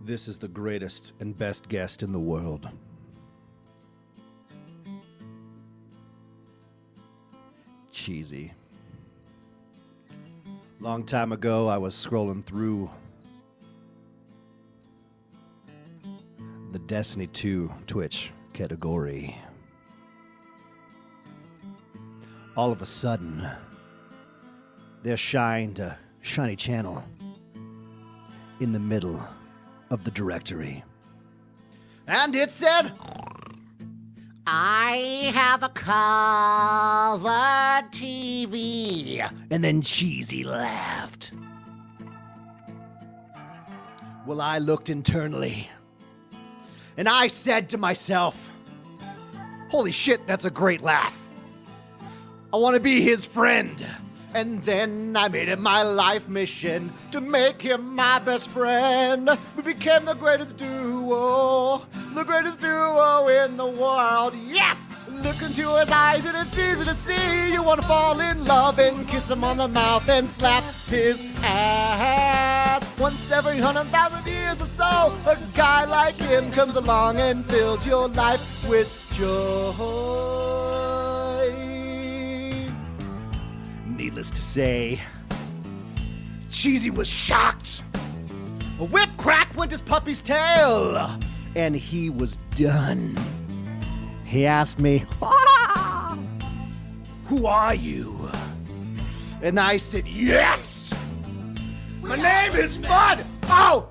This is the greatest and best guest in the world. Cheeeezie. Long time ago, I was scrolling through the Destiny 2 Twitch category. All of a sudden, there shined a shiny channel in the middle of the directory. And it said, I have a colored TV. And then Cheeeezie laughed. Well, I looked internally, and I said to myself, holy shit, that's a great laugh. I want to be his friend. And then I made it my life mission to make him my best friend. We became the greatest duo in the world. Yes! Look into his eyes and it's easy to see. You want to fall in love and kiss him on the mouth and slap his ass. Once every 100,000 years or so, a guy like him comes along and fills your life with joy. Needless to say, Cheeeezie was shocked. A whip crack went his puppy's tail, and he was done. He asked me, who are you? And I said, yes! My name is Fudd! Oh!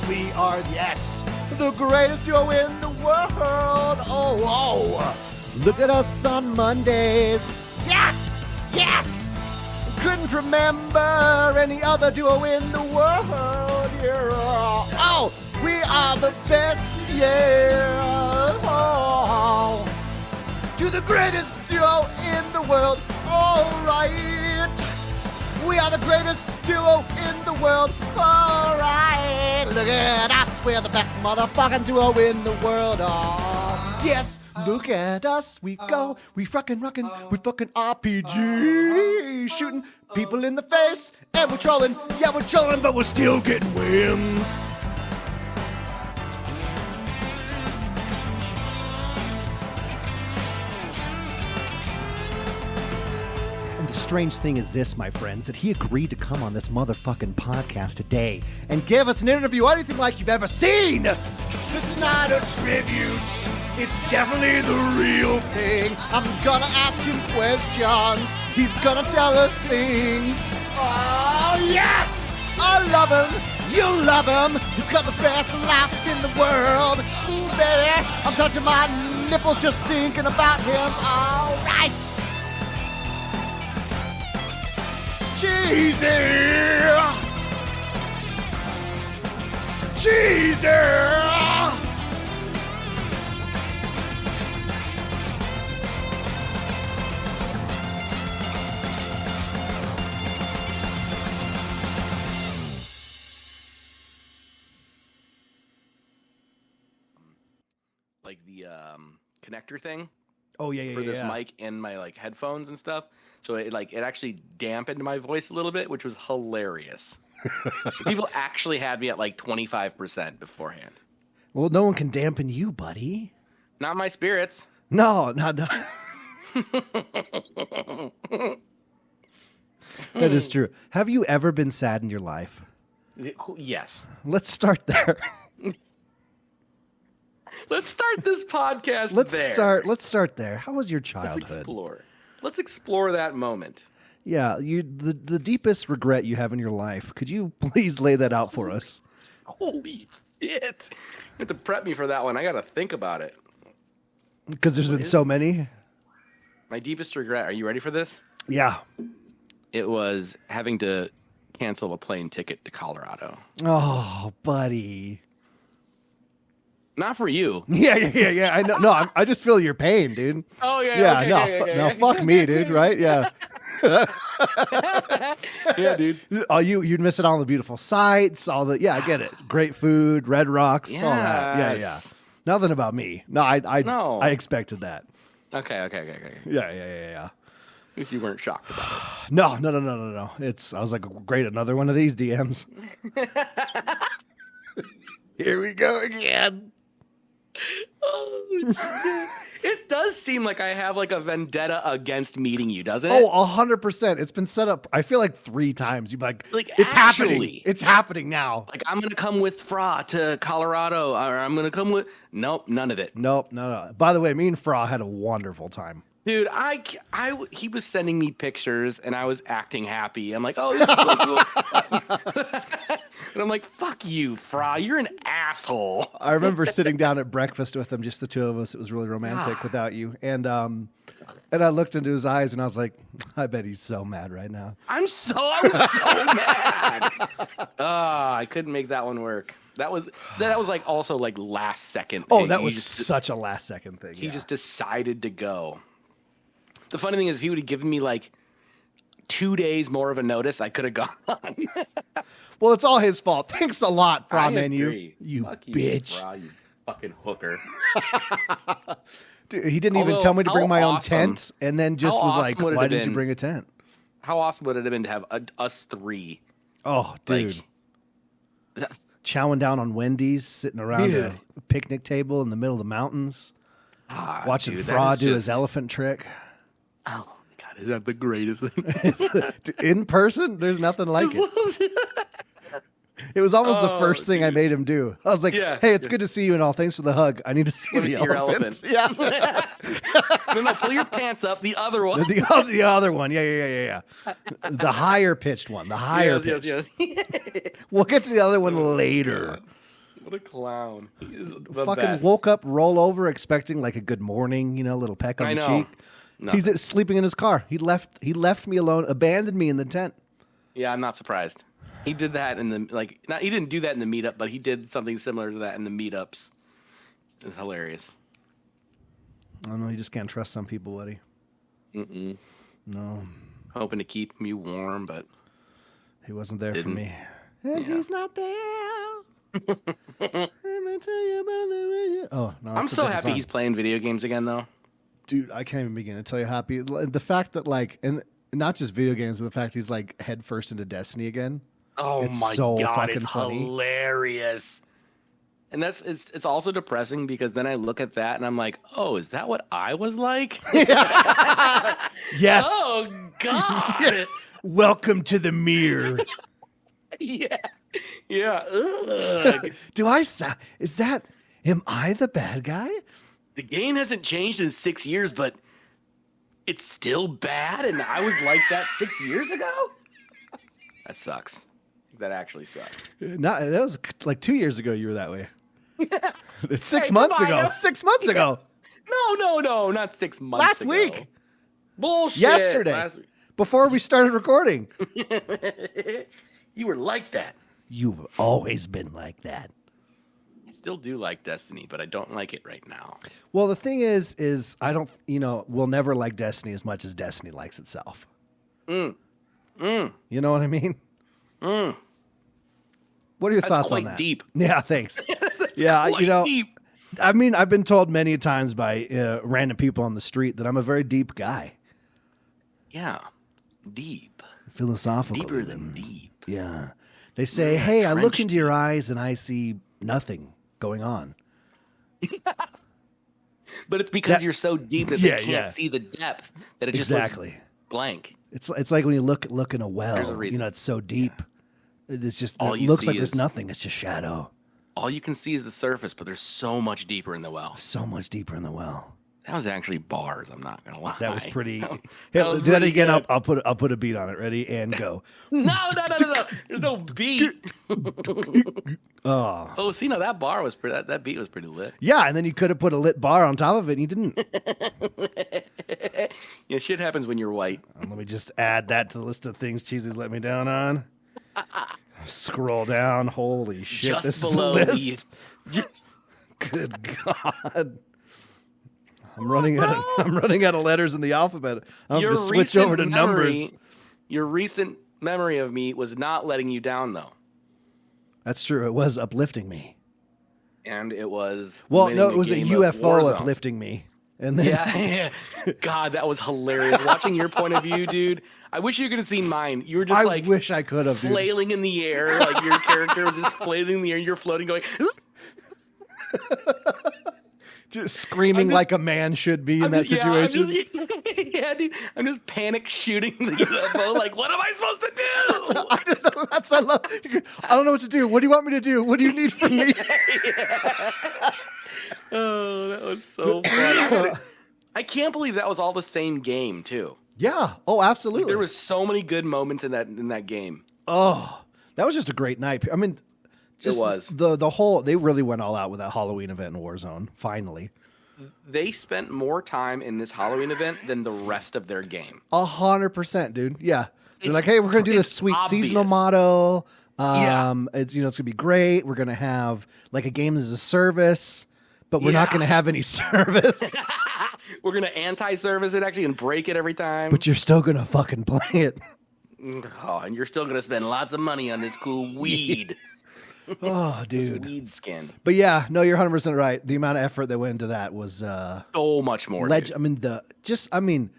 We are, yes, the greatest duo in the world. Oh, look at us on Mondays. Yes, yes. Couldn't remember any other duo in the world. Yeah. Oh, we are the best, yeah. Oh, to the greatest duo in the world. All right. We are the greatest duo in the world. All right. Look at us. We're the best motherfucking duo in the world. Oh, yes. Look at us. We go. We fucking rockin'. We fucking RPG. Shooting people in the face. And we're trolling. Yeah, we're trolling, but we're still getting wins. The strange thing is this, my friends, that he agreed to come on this motherfucking podcast today and give us an interview anything like you've ever seen. This is not a tribute. It's definitely the real thing. I'm gonna ask him questions. He's gonna tell us things. Oh, yes! I love him. You love him. He's got the best laugh in the world. Ooh, baby, I'm touching my nipples just thinking about him. All right. Cheeeezie! Cheeeezie! Like the connector thing. Oh yeah, for this mic and my like headphones and stuff. So it actually dampened my voice a little bit, which was hilarious. People actually had me at like 25% beforehand. Well, no one can dampen you, buddy. Not my spirits. No. That is true. Have you ever been sad in your life? Yes. Let's start there. Let's start this podcast Let's start there. How was your childhood? Let's explore that moment. Yeah, the deepest regret you have in your life. Could you please lay that out for us? Holy shit. You have to prep me for that one. I got to think about it. Because there's been so many. My deepest regret. Are you ready for this? Yeah. It was having to cancel a plane ticket to Colorado. Oh, buddy. Not for you. Yeah. I know. No, I just feel your pain, dude. Oh yeah. Okay, no, fuck me, dude. Right? Yeah. Yeah, dude. Oh, you'd miss it all the beautiful sights, all the I get it. Great food, Red Rocks, all that. Yeah. Nothing about me. No, I expected that. Okay. Yeah. At least you weren't shocked about No. I was like, great, another one of these DMs. Here we go again. Oh, shit. It does seem like I have like a vendetta against meeting you, doesn't it? Oh, 100%. It's been set up, I feel like 3 times. You'd be like it's actually, happening. It's happening now. Like, I'm going to come with Fra to Colorado, or I'm going to come with... Nope, none of it. Nope, no. By the way, me and Fra had a wonderful time. Dude, he was sending me pictures, and I was acting happy. I'm like, oh, this is so cool. And I'm like, fuck you, Fra. You're an asshole. I remember sitting down at breakfast with him, just the two of us. It was really romantic without you. And I looked into his eyes, and I was like, I bet he's so mad right now. I was so mad. I couldn't make that one work. That was like also like last second. Oh, that was such a last second thing. He just decided to go. The funny thing is, he would have given me like 2 days more of a notice. I could have gone on. Well, it's all his fault. Thanks a lot, Fra Menu. You Fuck bitch. You, Fra, you fucking hooker. Dude, he didn't even tell me to bring my own tent, and then just was like, why didn't you bring a tent? How awesome would it have been to have us 3? Oh, dude. Like, chowing down on Wendy's, sitting around a picnic table in the middle of the mountains, watching Fra do his elephant trick. Oh, my God. Is that the greatest thing? In person, there's nothing like it. It was almost the first thing I made him do. I was like, hey, it's good to see you and all. Thanks for the hug. I need to see your elephant. Yeah. No, pull your pants up. The other one. The other one. Yeah. The higher pitched one. The higher pitched. Yes. We'll get to the other one later. What a clown. He is the fucking best. Woke up, roll over, expecting like a good morning, little peck on the cheek. No. He's sleeping in his car. He left me alone, abandoned me in the tent. Yeah, I'm not surprised. He did that in the he didn't do that in the meetup, but he did something similar to that in the meetups. It's hilarious. I don't know. You just can't trust some people, buddy. No. Hoping to keep me warm, but he wasn't there for me. And he's not there. Let me tell you about the... Oh no! I'm so happy he's playing video games again, though. Dude, I can't even begin to tell you how happy. The fact that and not just video games, but the fact he's like head first into Destiny again. Oh it's my so God, fucking it's funny. Hilarious. And it's also depressing because then I look at that and I'm like, oh, is that what I was like? Yes. Oh God. Welcome to the mirror. Yeah. Ugh. Am I the bad guy? The game hasn't changed in 6 years, but it's still bad, and I was like that 6 years ago? That sucks. That actually sucks. That was like 2 years ago you were that way. It's 6 months ago. 6 months ago. No, not 6 months Last ago. week. Bullshit. Yesterday. Before we started recording. You were like that. You've always been like that. I still do like Destiny, but I don't like it right now. Well, the thing is I don't, we'll never like Destiny as much as Destiny likes itself. You know what I mean? What are your thoughts on that? Deep. Yeah, thanks. Yeah, deep. I mean, I've been told many times by random people on the street that I'm a very deep guy. Yeah, deep. Philosophical. Deeper than deep. Yeah. They say, hey, I look into your eyes and I see nothing going on. But it's because you're so deep that they can't see the depth, that it just looks blank. It's like when you look in a well, There's a reason. it's so deep. It's just, All it you looks see like there's is- nothing. It's just shadow. All you can see is the surface, but there's so much deeper in the well. So much deeper in the well. That was actually bars. I'm not gonna lie. That was pretty. That Here, was do that pretty again. good. I'll put a beat on it. Ready and go. No. There's no beat. Oh, See, no, that bar was pretty. That beat was pretty lit. yeah, and then you could have put a lit bar on top of it, and you didn't. Yeah, shit happens when you're white. Let me just add that to the list of things Cheeeeezee's let me down on. Scroll down. Holy shit! Just this below is a list. Good God. I'm running out of letters in the alphabet. I'm going to switch over to numbers. Your recent memory of me was not letting you down, though. That's true. It was uplifting me. And it was... Well, no, winning it was the a game of UFO Warzone. uplifting me. And then Yeah. God, that was hilarious. Watching your point of view, dude. I wish you could have seen mine. You were just I wish I could have, flailing in the air. Like your character was just flailing in the air and you're floating going. Just screaming like a man should be in that situation. Dude. I'm just panic shooting the UFO. Like, what am I supposed to do? I don't know what to do. What do you want me to do? What do you need from me? Oh, that was so funny. I can't believe that was all the same game, too. Yeah. Oh, absolutely. Like, there was so many good moments in that game. Oh, that was just a great night. I mean, just it was. The whole, they really went all out with that Halloween event in Warzone, finally. They spent more time in this Halloween event than the rest of their game. 100%, dude. Yeah. They're like, hey, we're going to do this sweet seasonal motto. It's, it's going to be great. We're going to have like a game as a service, but we're not going to have any service. We're going to anti-service it actually and break it every time. But you're still going to fucking play it. Oh, and you're still going to spend lots of money on this cool weed. Oh, dude. Weed skin. But yeah, no, you're 100% right. The amount of effort that went into that was so much more. I mean,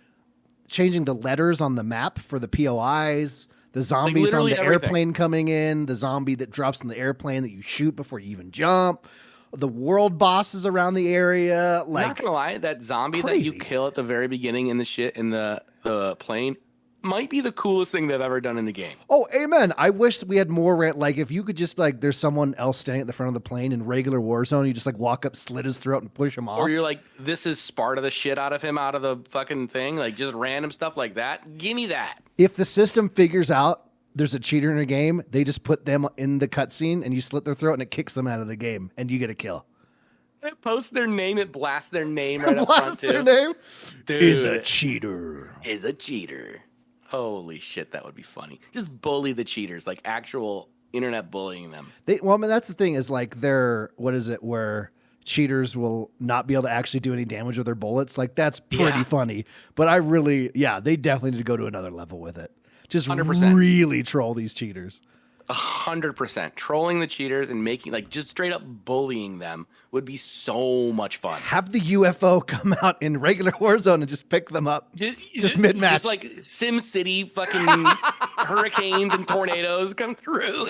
changing the letters on the map for the POIs, the zombies on the airplane coming in, the zombie that drops in the airplane that you shoot before you even jump, the world bosses around the area. Like, I'm not gonna lie, that zombie that you kill at the very beginning in the plane might be the coolest thing they've ever done in the game. Oh, amen. I wish we had more, like, if you could just, like, there's someone else standing at the front of the plane in regular Warzone, you just, like, walk up, slit his throat, and push him off. Or you're like, this is Sparta the shit out of him out of the fucking thing, like, just random stuff like that. Give me that. If the system figures out there's a cheater in a game, they just put them in the cutscene, and you slit their throat, and it kicks them out of the game, and you get a kill. It posts their name, it blasts their name right up front, too. Their name? Dude. Is a cheater. Is a cheater. Holy shit, that would be funny. Just bully the cheaters, like actual internet bullying them. That's the thing is like where cheaters will not be able to actually do any damage with their bullets. Like that's pretty funny. But they definitely need to go to another level with it. Just 100%. Really troll these cheaters. 100%. Trolling the cheaters and making just straight up bullying them would be so much fun. Have the UFO come out in regular Warzone and just pick them up. Just mid-match. Just like Sim City fucking hurricanes and tornadoes come through.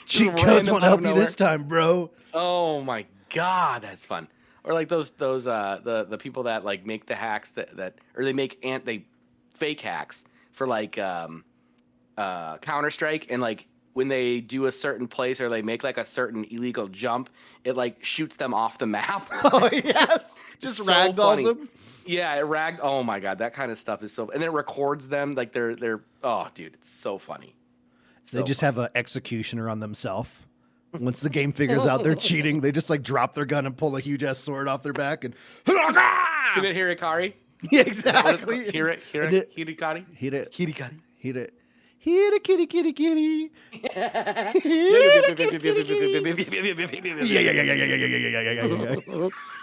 Cheat codes won't help you this time, bro. Oh my God, that's fun. Or like those the people that like make the hacks that or they fake hacks for like Counter-Strike, and like when they do a certain place or they make like a certain illegal jump, it like shoots them off the map. Oh yes, just so ragdolls them. Yeah, it oh my God, that kind of stuff is so. And it records them like they're. Oh, dude, it's so funny. They just have an executioner on themselves. Once the game figures out they're cheating, they just like drop their gun and pull a huge ass sword off their back and. Give it Hirikari. Yeah, exactly. Hirikari. Hit it. Hit it, kitty, kitty, kitty. Yeah.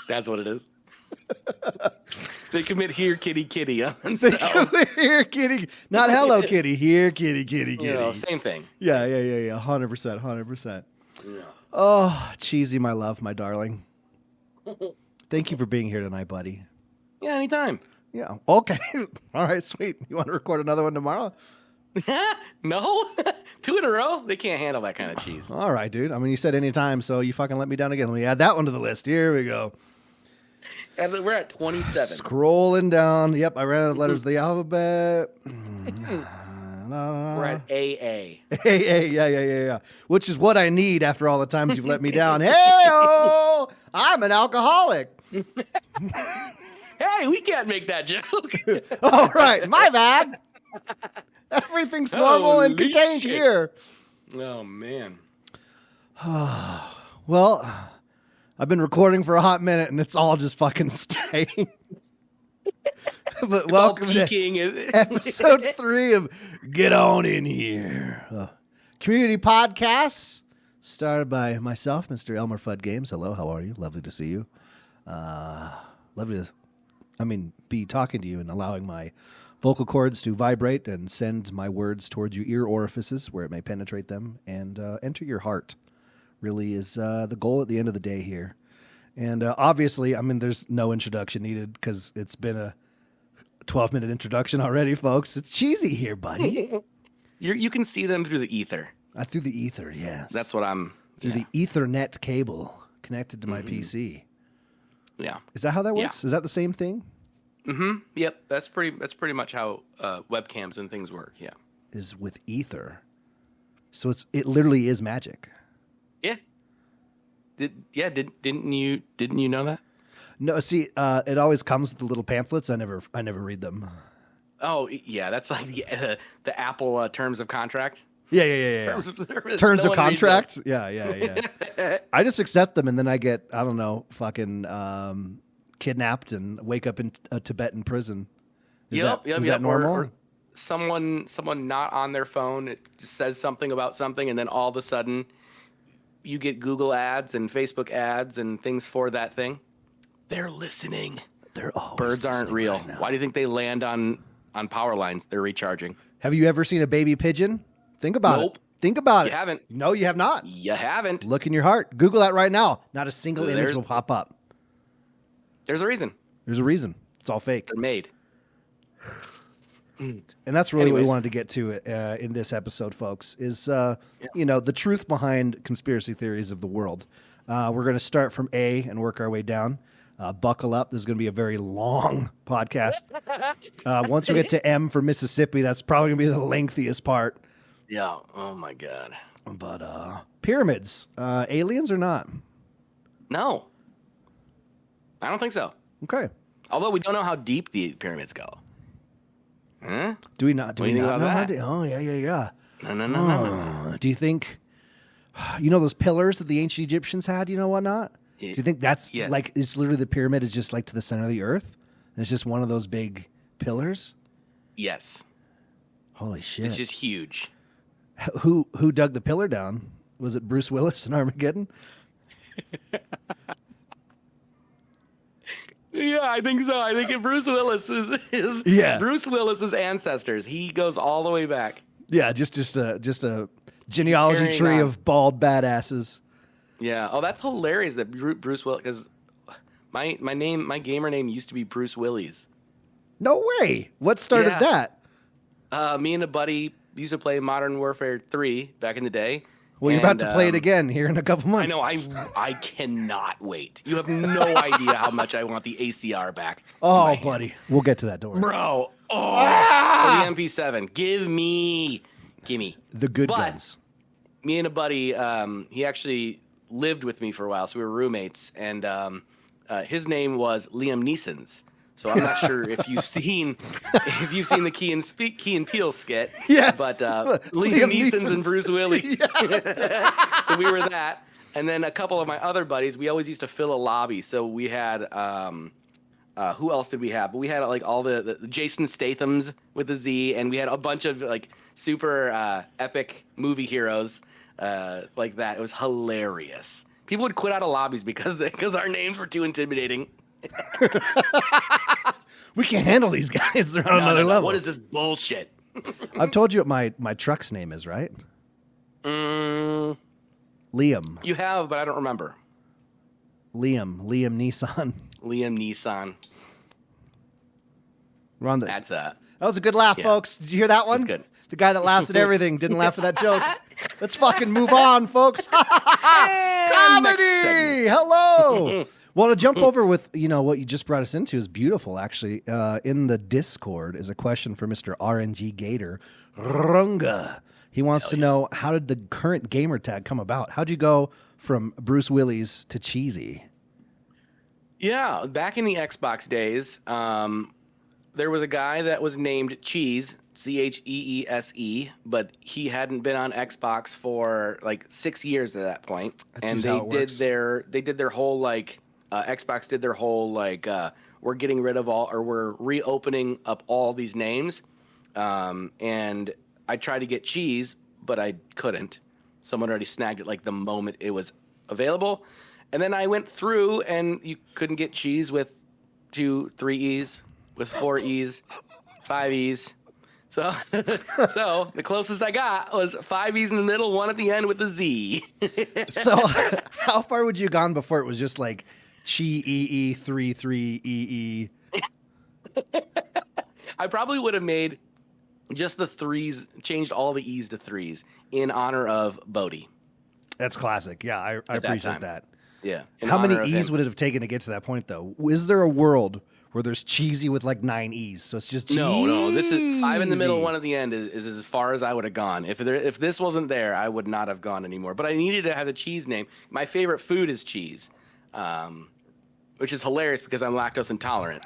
That's what it is. They commit here, kitty, kitty on themselves. Here, kitty. Not hello, kitty. Here, kitty, kitty, kitty. Same thing. Yeah. 100%. Yeah. Oh, Cheeeezie, my love, my darling. Thank you for being here tonight, buddy. Yeah, anytime. Yeah. Okay. All right, sweet. You want to record another one tomorrow? No, 2 in a row. They can't handle that kind of cheese. All right, dude. I mean, you said anytime, so you fucking let me down again. Let me add that one to the list. Here we go. And we're at 27. Scrolling down. Yep, I ran out of letters of the alphabet. We're at AA. AA, yeah. Which is what I need after all the times you've let me down. Hey-oh! I'm an alcoholic. Hey, we can't make that joke. All right, my bad. Everything's normal and contained here. Oh, man. Well, I've been recording for a hot minute, and it's all just fucking staying. But welcome to episode 3 of Get On In Here. Community podcast started by myself, Mr. Elmmerfudd Games. Hello, how are you? Lovely to see you. Lovely to, be talking to you and allowing my vocal cords to vibrate and send my words towards your ear orifices where it may penetrate them and enter your heart. Really is the goal at the end of the day here. And obviously, I mean, there's no introduction needed because it's been a 12-minute introduction already, folks. It's Cheeeezie here, buddy. You can see them through the ether. Through the ether, yes. That's what I'm... Through the Ethernet cable connected to my PC. Yeah. Is that how that works? Yeah. Is that the same thing? Mm-hmm. Yep. That's pretty much how webcams and things work. Yeah. Is with ether. So it literally is magic. Yeah. Didn't you know that? No, see, it always comes with the little pamphlets. I never read them. Oh yeah, that's like the Apple terms of contract. Yeah. Terms of contract. Yeah. I just accept them, and then I get, I don't know, fucking kidnapped and wake up in a Tibetan prison. Is that normal? Or someone not on their phone, it just says something about something, and then all of a sudden you get Google ads and Facebook ads and things for that thing. They're listening. They're always Birds aren't real. Right. Why do you think they land on power lines? They're recharging. Have you ever seen a baby pigeon? Think about Nope. it. Think about it. You haven't. No, you have not. You haven't. Look in your heart. Google that right now. Not a single image will pop up. There's a reason. There's a reason. It's all fake. They're made. And that's really what we wanted to get to in this episode, folks, is, the truth behind conspiracy theories of the world. We're going to start from A and work our way down. Buckle up. This is going to be a very long podcast. Once we get to M for Mississippi, that's probably going to be the lengthiest part. Yeah. Oh, my God. But pyramids, aliens or not? No. I don't think so. Okay. Although we don't know how deep the pyramids go. Huh? Do we not? Do we not know how that? Oh, yeah. No. Do you think, those pillars that the ancient Egyptians had, whatnot? Do you think that's like, it's literally the pyramid is just like to the center of the earth? And it's just one of those big pillars? Yes. Holy shit. It's just huge. Who dug the pillar down? Was it Bruce Willis in Armageddon? Yeah, I think so. I think Bruce Willis is Bruce Willis's ancestors. He goes all the way back. Yeah, just a genealogy tree of bald badasses. Yeah. Oh, that's hilarious that Bruce Willis, because my gamer name used to be Bruce Willis. No way. What started that? Me and a buddy used to play Modern Warfare 3 back in the day. Well, you're about to play it again here in a couple months. I know. I cannot wait. You have no idea how much I want the ACR back. Oh, buddy. We'll get to that, don't worry. Bro. Oh, the MP7. Give me. The good guns. Me and a buddy, he actually lived with me for a while, so we were roommates, and his name was Liam Neeson's. So I'm not sure if you've seen the Key and Peele skit. Yes. But Liam Neeson's and Bruce Willis. Yes. So we were that. And then a couple of my other buddies, we always used to fill a lobby. So we had who else did we have? But we had like all the Jason Statham's with a Z, and we had a bunch of like super epic movie heroes like that. It was hilarious. People would quit out of lobbies because our names were too intimidating. We can't handle these guys. They're on another level. What is this bullshit? I've told you what my truck's name is, right? Liam. You have, but I don't remember. Liam Neeson. Liam Neeson. We're on That's that was a good laugh, folks. Did you hear that one? That's good. The guy that laughed at everything didn't laugh at that joke. Let's fucking move on, folks. Comedy! Hello! Well, to jump over with, what you just brought us into is beautiful, actually. In the Discord is a question for Mr. RNG Gator. Runga. He wants to know, how did the current gamer tag come about? How'd you go from Bruce Willis to Cheeeezie? Yeah, back in the Xbox days, there was a guy that was named Cheese, Cheeese, but he hadn't been on Xbox for like 6 years at that point. And they did their whole like Xbox did their whole like we're getting rid of all, or we're reopening up all these names. And I tried to get Cheese, but I couldn't. Someone already snagged it like the moment it was available. And then I went through, and you couldn't get Cheese with 2, 3 E's, with 4 E's, 5 E's. So the closest I got was 5 E's in the middle, 1 at the end with a Z. So how far would you have gone before it was just like Cheeeeeee. I probably would have made just the threes, changed all the E's to threes in honor of Bodie. That's classic. Yeah, I appreciate that. Yeah. How many E's would it have taken to get to that point, though? Is there a world where there's Cheeeezie with like 9 E's? So it's just No. This is 5 in the middle, 1 at the end is as far as I would have gone. If this wasn't there, I would not have gone anymore. But I needed to have a cheese name. My favorite food is cheese, which is hilarious because I'm lactose intolerant.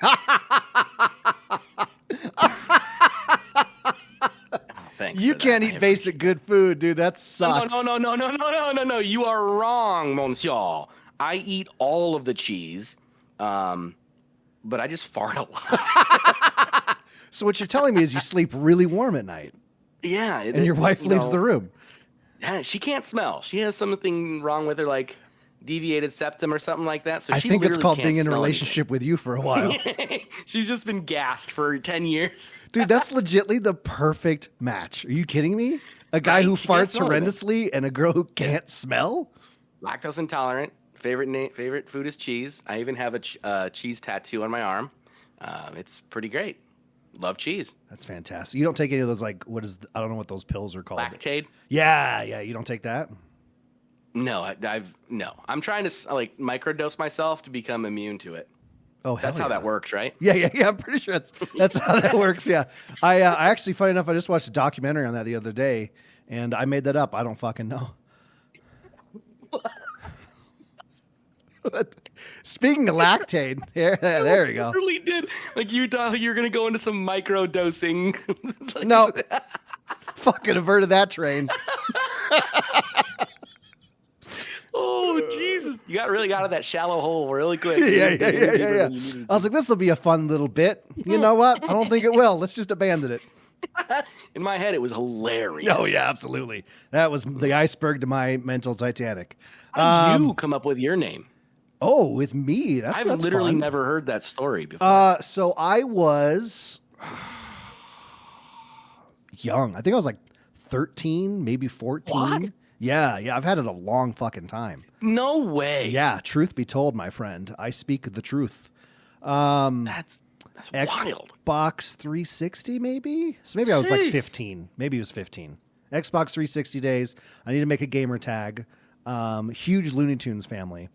Thanks. You can't eat basic good food, dude. That sucks. No. You are wrong, monsieur. I eat all of the cheese, but I just fart a lot. So what you're telling me is you sleep really warm at night. Yeah. And your wife leaves the room. Yeah, she can't smell. She has something wrong with her, like deviated septum or something like that. So I think it's called being in a relationship with you for a while. She's just been gassed for 10 years. Dude, that's legitly the perfect match. Are you kidding me? A guy who farts horrendously and a girl who can't smell? Lactose intolerant. Favorite food is cheese. I even have a cheese tattoo on my arm. It's pretty great. Love cheese. That's fantastic. You don't take any of those, like, I don't know what those pills are called. Lactaid? Yeah. You don't take that? No, no. I'm trying to like microdose myself to become immune to it. Oh, that's how that works, right? Yeah. I'm pretty sure that's how that works. Yeah. I actually, funny enough, I just watched a documentary on that the other day, and I made that up. I don't fucking know. Speaking of Lactaid, there we go. I really did. Like you thought you were gonna go into some micro dosing. No, fucking averted that train. Oh Jesus! You really got out of that shallow hole really quick. Yeah. I was like, this will be a fun little bit. You know what? I don't think it will. Let's just abandon it. In my head, it was hilarious. Oh yeah, absolutely. That was the iceberg to my mental Titanic. How did you come up with your name? Oh, with me? That's literally fun. Never heard that story before. So I was young. I think I was like 13, maybe 14. What? Yeah. I've had it a long fucking time. No way. Yeah. Truth be told, my friend, I speak the truth. That's wild. Xbox 360, maybe. So maybe I was like 15. Maybe it was 15. Xbox 360 days. I need to make a gamer tag. Huge Looney Tunes family.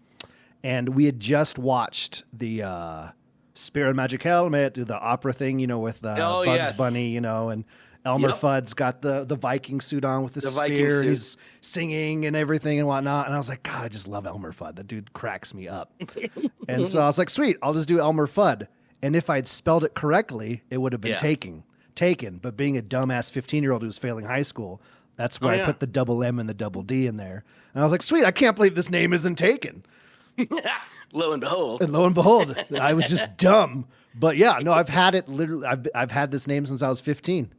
And we had just watched the Spirit Magic Helmet, the opera thing, with Bugs Bunny, and Elmmerfudd's got the Viking suit on with the spear. And he's singing and everything and whatnot. And I was like, God, I just love Elmmerfudd. That dude cracks me up. And so I was like, sweet, I'll just do Elmmerfudd. And if I'd spelled it correctly, it would have been taken. But being a dumbass 15-year-old who was failing high school, that's where I put the double M and the double D in there. And I was like, sweet, I can't believe this name isn't taken. Lo and behold, I was just dumb. But yeah, no, I've had it literally. I've had this name since I was 15.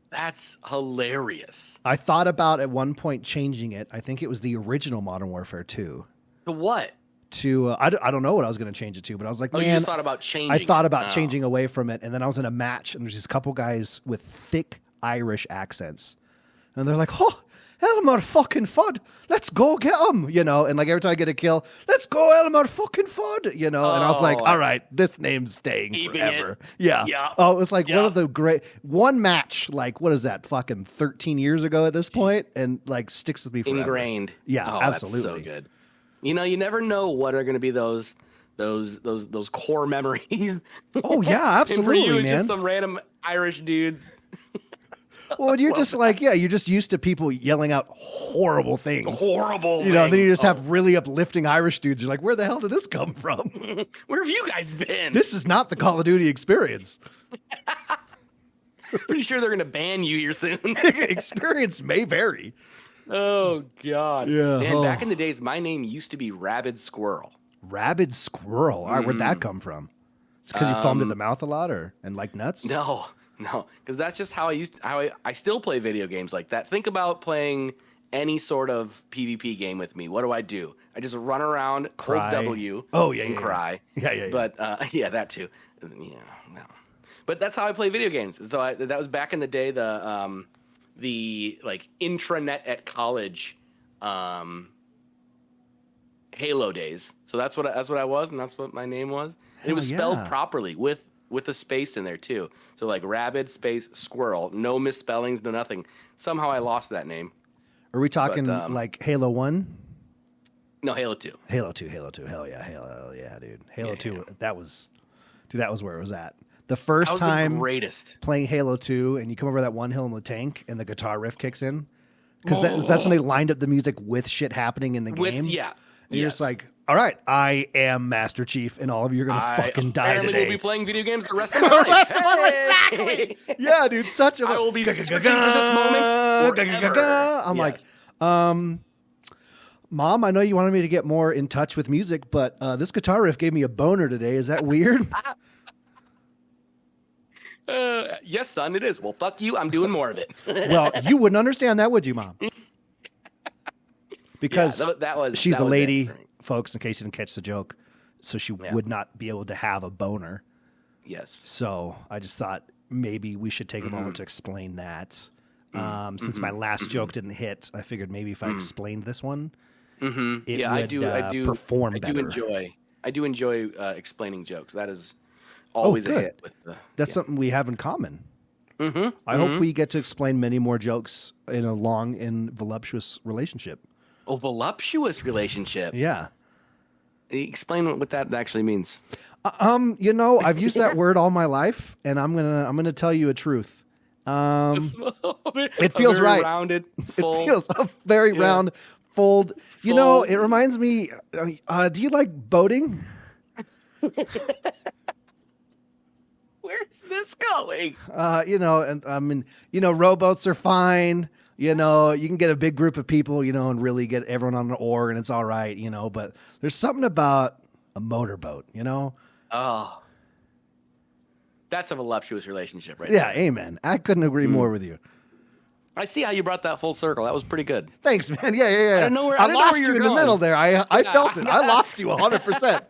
That's hilarious. I thought about at one point changing it. I think it was the original Modern Warfare 2. To what? To I don't know what I was going to change it to, but I was like, man, you just thought about changing. I thought about changing away from it, and then I was in a match, and there's this couple guys with thick Irish accents, and they're like, "Oh, Elmmerfudd, let's go get him," and like every time I get a kill, let's go Elmmerfudd, and I was like, all right, this name's staying forever. Yeah. Oh, it was like one of the one match, like, what is that, fucking 13 years ago at this point, and like sticks with me forever. Ingrained. Yeah, absolutely. That's so good. You never know what are going to be those core memories. Oh yeah, absolutely, and for you, man. It's just some random Irish dudes. Well, you're just like, you're just used to people yelling out horrible things. Horrible. Then you just have really uplifting Irish dudes. You're like, where the hell did this come from? Where have you guys been? This is not the Call of Duty experience. Pretty sure they're going to ban you here soon. Experience may vary. Oh, God. Yeah. Man, back in the days, my name used to be Rabid Squirrel. Rabid Squirrel? All right, where'd that come from? It's because you foamed at the mouth a lot and like nuts? No, because that's just how I still play video games like that. Think about playing any sort of PvP game with me. What do? I just run around, cry. hold W, and cry. Yeah. But that too. Yeah, no. But that's how I play video games. So that was back in the day. The like intranet at college. Halo days. So that's what I was, and that's what my name was. And it was spelled properly with a space in there too. So like Rabid space squirrel, no misspellings, no nothing. Somehow I lost that name. Are we talking like Halo 1? No, Halo 2. Halo 2. Hell yeah, dude. Halo 2. That was where it was at. The first time the greatest. Playing Halo 2 and you come over that one hill in the tank and the guitar riff kicks in. Because that's when they lined up the music with shit happening in the game. Yeah. And you're just like, all right, I am Master Chief, and all of you are going to fucking die today. Apparently we'll be playing video games the rest of my life. Exactly. Yeah, dude, such a... I will be searching for this moment forever. I'm like, Mom, I know you wanted me to get more in touch with music, but this guitar riff gave me a boner today. Is that weird? Yes, son, it is. Well, fuck you. I'm doing more of it. Well, you wouldn't understand that, would you, Mom? Because she's a lady, folks, in case you didn't catch the joke. So she would not be able to have a boner. Yes. So I just thought maybe we should take a moment to explain that. Since my last joke didn't hit, I figured maybe if I explained this one, it would perform better. I do enjoy explaining jokes. That is always a hit. That's something we have in common. I hope we get to explain many more jokes in a long and voluptuous relationship. A voluptuous relationship? Yeah. Explain what that actually means. I've used that word all my life, and I'm gonna tell you a truth. It feels right. Rounded, full. It feels a very round, fold. You know, it reminds me. Do you like boating? Where's this going? Rowboats are fine. You can get a big group of people, and really get everyone on an oar, and it's all right, But there's something about a motorboat, Oh, that's a voluptuous relationship, right? Yeah, there. Amen. I couldn't agree more with you. I see how you brought that full circle. That was pretty good. Thanks, man. Yeah. I lost you in the middle there. I felt it. I lost you 100%.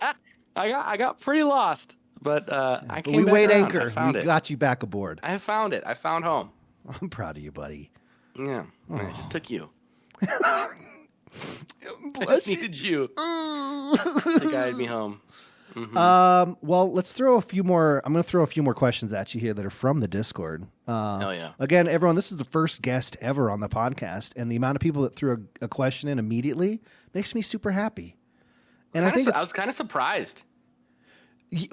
I got pretty lost, but I came. We back weighed around. anchor. We got you back aboard. I found it. I found home. I'm proud of you, buddy. Yeah, it just took you. Bless I just needed you to guide me home. Well, let's throw a few more. I'm going to throw a few more questions at you here that are from the Discord. Oh yeah. Again, everyone, this is the first guest ever on the podcast, and the amount of people that threw a question in immediately makes me super happy. And I was kind of surprised.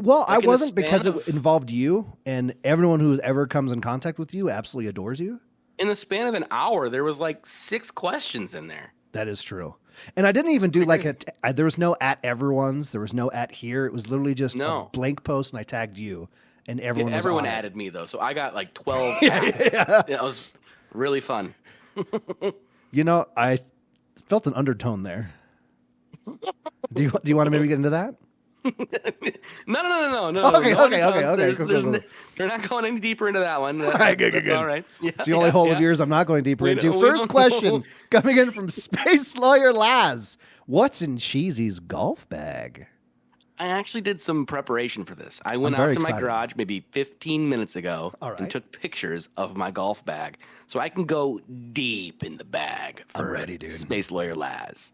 Well, I wasn't, because it involved you, and everyone who ever comes in contact with you absolutely adores you. In the span of an hour, there was like 6 questions in there. That is true. And I didn't even do there was no @, everyone's. There was no @ here. It was literally just a blank post, and I tagged you, and everyone added me, though. So I got like 12 @s. Yeah, it was really fun. I felt an undertone there. Do you want to maybe get into that? No. Okay. Cool. We're not going any deeper into that one. All right, good. All right. Yeah, it's the only hole of yours I'm not going deeper into. First question coming in from Space Lawyer Laz. What's in Cheeeezee's golf bag? I actually did some preparation for this. I went out to my garage maybe 15 minutes ago and took pictures of my golf bag so I can go deep in the bag for I'm ready, dude. Space Lawyer Laz.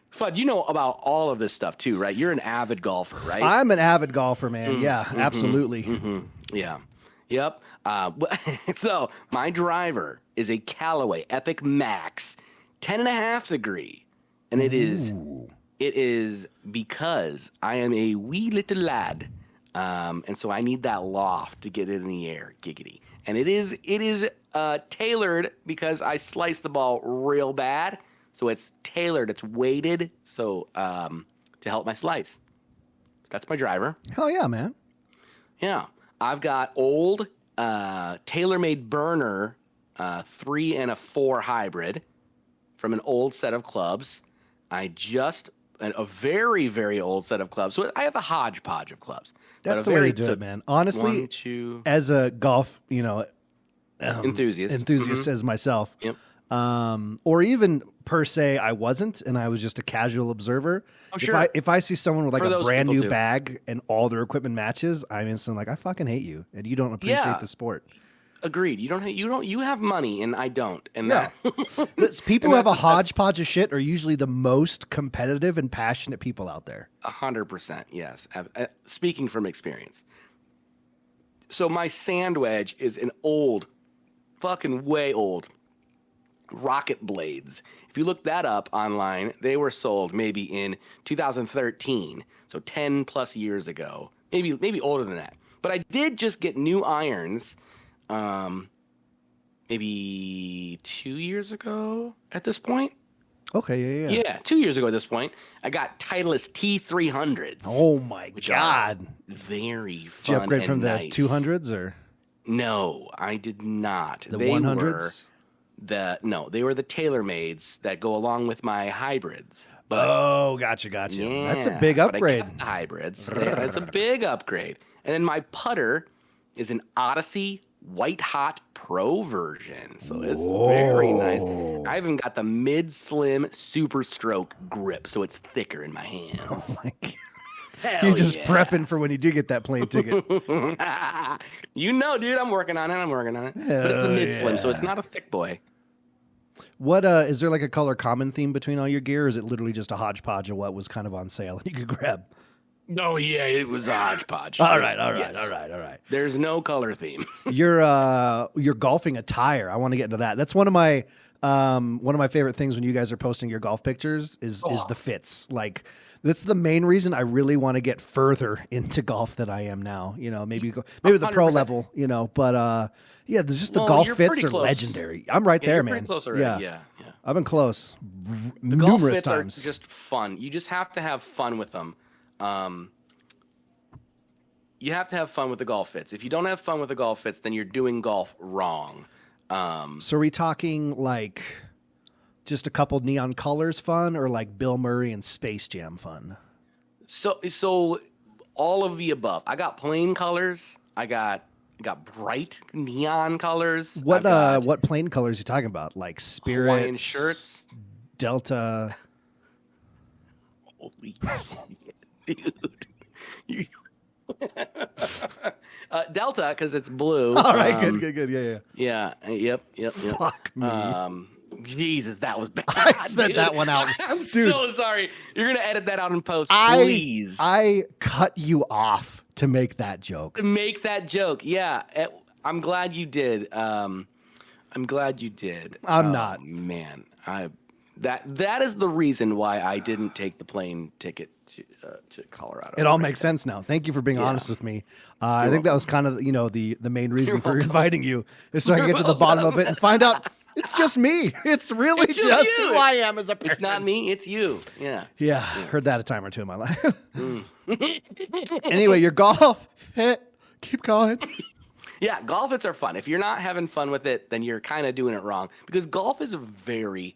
Fudd, you know about all of this stuff too, right? You're an avid golfer, right? I'm an avid golfer, man. Absolutely. Yeah. Yep. So my driver is a Callaway Epic Max 10.5 degree. And it is because I am a wee little lad. And so I need that loft to get it in the air, giggity. And it is tailored because I slice the ball real bad. So it's tailored, it's weighted, so to help my slice. That's my driver. Hell yeah, man. Yeah. I've got old tailor-made burner 3 and a 4 hybrid from an old set of clubs. A very, very old set of clubs. So I have a hodgepodge of clubs. That's the way to do it, man. Honestly, as a golf, enthusiast as myself. Yep. Or even per se, I wasn't, and I was just a casual observer. Oh, sure. If I see someone with like a brand new bag and all their equipment matches, I'm instantly like, I fucking hate you, and you don't appreciate the sport. Agreed. You have money and I don't. And Yeah. that People and who have a that's hodgepodge of shit are usually the most competitive and passionate people out there. 100%. Yes. Speaking from experience. So my sand wedge is an old, fucking way old rocket blades. If you look that up online, they were sold maybe in 2013. So 10 plus years ago, maybe older than that. But I did just get new irons, maybe 2 years ago at this point. Okay, yeah. Yeah, 2 years ago at this point, I got Titleist T300s. Oh my God. Very fun. Did you upgrade and from the nice. 200s or No, I did not. the They 100s? they were the TaylorMades that go along with my hybrids. But Oh, gotcha. yeah, That's a big but I upgrade. kept the hybrids. Yeah, it's a big upgrade. And then my putter is an Odyssey White Hot Pro version. So it's very nice. I even got the mid-slim super stroke grip, so it's thicker in my hands. Oh my God. Hell You're just yeah. prepping for when you do get that plane ticket. You know, dude, I'm working on it. But it's the mid-slim, so it's not a thick boy. What is there like a color common theme between all your gear? Or is it literally just a hodgepodge of what was kind of on sale and you could grab? Oh yeah, it was a hodgepodge. All right. Yes. There's no color theme. Your golfing attire. I want to get into that. That's one of my favorite things when you guys are posting your golf pictures is the fits. Like that's the main reason I really want to get further into golf than I am now. You know, maybe the pro 100%. level. You know, but yeah, there's just the Well, golf you're fits pretty are close. legendary. I'm right there, You're man. pretty close already. Yeah. I've been close The golf numerous fits times. are just fun. You just have to have fun with them. You have to have fun with the golf fits. If you don't have fun with the golf fits, then you're doing golf wrong. So are we talking like just a couple neon colors fun or like Bill Murray and Space Jam fun? So all of the above. I got plain colors. I got bright neon colors. What plain colors are you talking about? Like Spirits, Hawaiian shirts. Delta. Holy shit, dude. Delta, because it's blue. All right, good. Yeah. Yep. Fuck me. Jesus, that was bad. I said dude. that one out. I'm Dude. so sorry. You're gonna edit that out in post, please. I cut you off to make that joke. Make that joke. Yeah, I'm glad you did. I'm not. Man, that is the reason why I didn't take the plane ticket to Colorado. It all makes sense now. Thank you for being honest with me. I think that was kind of the main reason for inviting you is so I can get to the bottom of it and find out it's just me. It's really just you. who I am as a person. It's not me. It's you. Yeah. Yeah, heard that a time or two in my life. Anyway, your golf fit. Keep going. Yeah, golf fits are fun. If you're not having fun with it, then you're kind of doing it wrong because golf is very,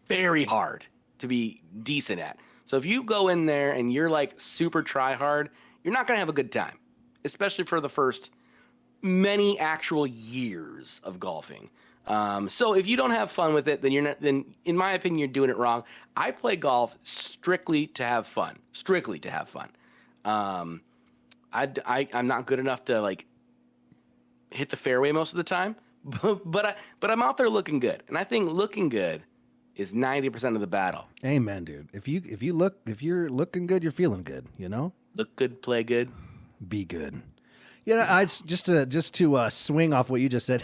very hard to be decent at. So if you go in there and you're like super try hard, you're not going to have a good time, especially for the first many actual years of golfing. So if you don't have fun with it, then then in my opinion, you're doing it wrong. I play golf strictly to have fun. I'm not good enough to like hit the fairway most of the time, but I'm out there looking good. And I think looking good is 90% of the battle. Amen, dude. If you're looking good, you're feeling good, you know? Look good, play good. Be good. You know, I just to swing off what you just said.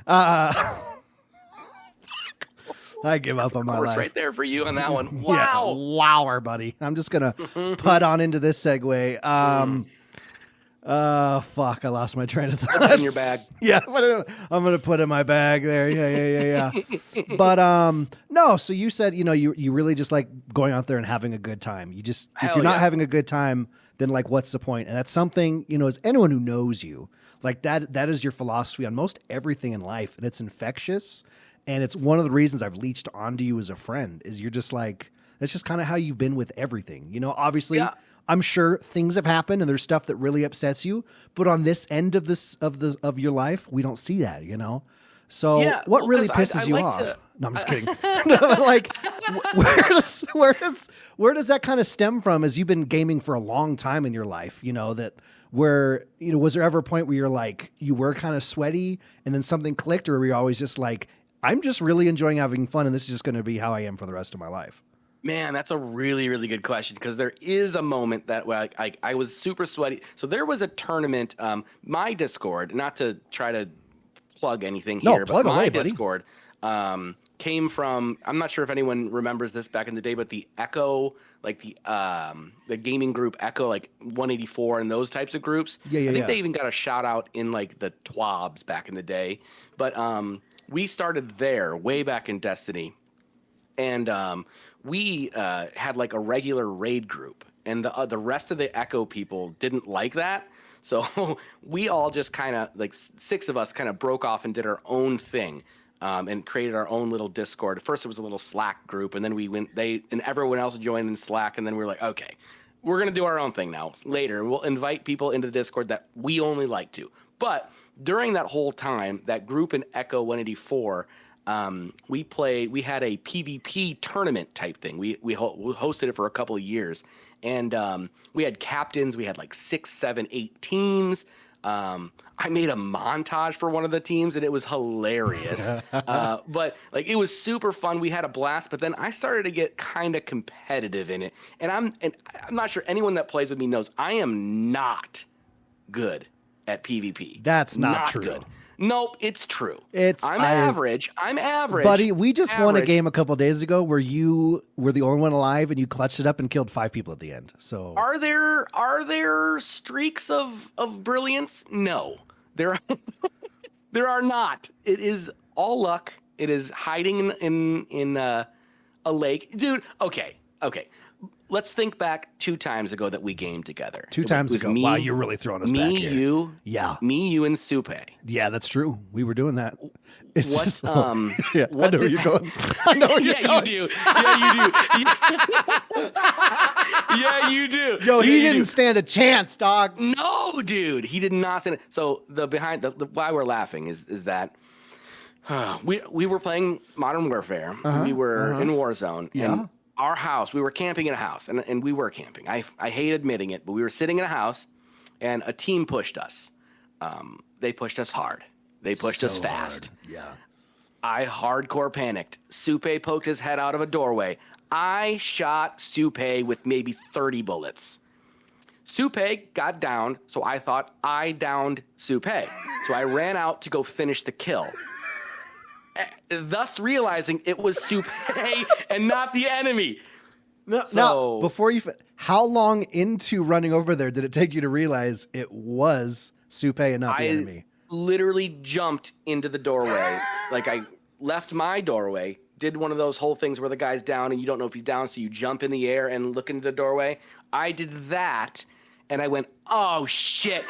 I give up on my life. Right there for you on that one. Yeah, Wow. wower, buddy. I'm just gonna putt on into this segue. Fuck, I lost my train of Put thought. that in your bag. Yeah, I'm gonna put it in my bag there. Yeah. But no. So you said you really just like going out there and having a good time. You just if Hell you're not yeah. having a good time, then like what's the point? And that's something as anyone who knows you, like that is your philosophy on most everything in life, and it's infectious. And it's one of the reasons I've leached onto you as a friend is you're just like that's just kind of how you've been with everything. Obviously. Yeah. I'm sure things have happened and there's stuff that really upsets you, but on this end of your life, we don't see that, So Yeah, what well, really 'cause pisses I you like off? to- No, I'm just kidding. Like, where does that kind of stem from? As you've been gaming for a long time in your life, was there ever a point where you're like, you were kind of sweaty and then something clicked, or were you always just like, I'm just really enjoying having fun and this is just going to be how I am for the rest of my life? Man, that's a really, really good question, because there is a moment that where I was super sweaty. So there was a tournament, my Discord, not to try to plug anything No, here, plug but my away, buddy. Discord came from, I'm not sure if anyone remembers this back in the day, but the Echo, like the gaming group Echo, like 184 and those types of groups. Yeah. I think they even got a shout out in like the TWABs back in the day. But we started there way back in Destiny. And we had like a regular raid group, and the rest of the Echo people didn't like that. So we all just kind of, like 6 of us, kind of broke off and did our own thing, and created our own little Discord. At first it was a little Slack group, and then and everyone else joined in Slack, and then we were like, okay, we're gonna do our own thing now. Later, we'll invite people into the Discord that we only like to. But during that whole time, that group in Echo 184. We had a PvP tournament type thing. We hosted it for a couple of years, and we had captains. We had like 6, 7, 8 teams. I made a montage for one of the teams, and it was hilarious. But like, it was super fun. We had a blast. But then I started to get kind of competitive in it, and I'm not sure anyone that plays with me knows I am not good at PvP. That's not true. Good. Nope, it's true. I'm average, buddy. We just won a average. game a couple of days ago where you were the only one alive and you clutched it up and killed 5 people at the end. So Are there streaks of brilliance? No, there are not. It is all luck. It is hiding in a lake, dude. Okay. Let's think back 2 times ago that we gamed together. 2 times ago. Wow, you're really throwing us back here. You, and Supe. Yeah, that's true. We were doing that. What? Just, yeah, I know where you're going. I know where you're going. You do. Yeah, you do. Yeah, you do. Yo, he Yeah, you didn't do. stand a chance, dog. No, dude, he did not stand it. So the why we're laughing is that we were playing Modern Warfare. We were in Warzone. Yeah. And our house, we were camping in a house, and we were camping. I hate admitting it, but we were sitting in a house, and a team pushed us. They pushed us hard. They pushed us fast. Hard. Yeah. I hardcore panicked. Supe poked his head out of a doorway. I shot Supe with maybe 30 bullets. Supe got downed, so I thought I downed Supe. So I ran out to go finish the kill, thus realizing it was Supe and not the enemy. Now, before you, how long into running over there did it take you to realize it was Supe and not the enemy? Literally jumped into the doorway. Like, I left my doorway, did one of those whole things where the guy's down and you don't know if he's down, so you jump in the air and look into the doorway. I did that, and I went, oh, shit.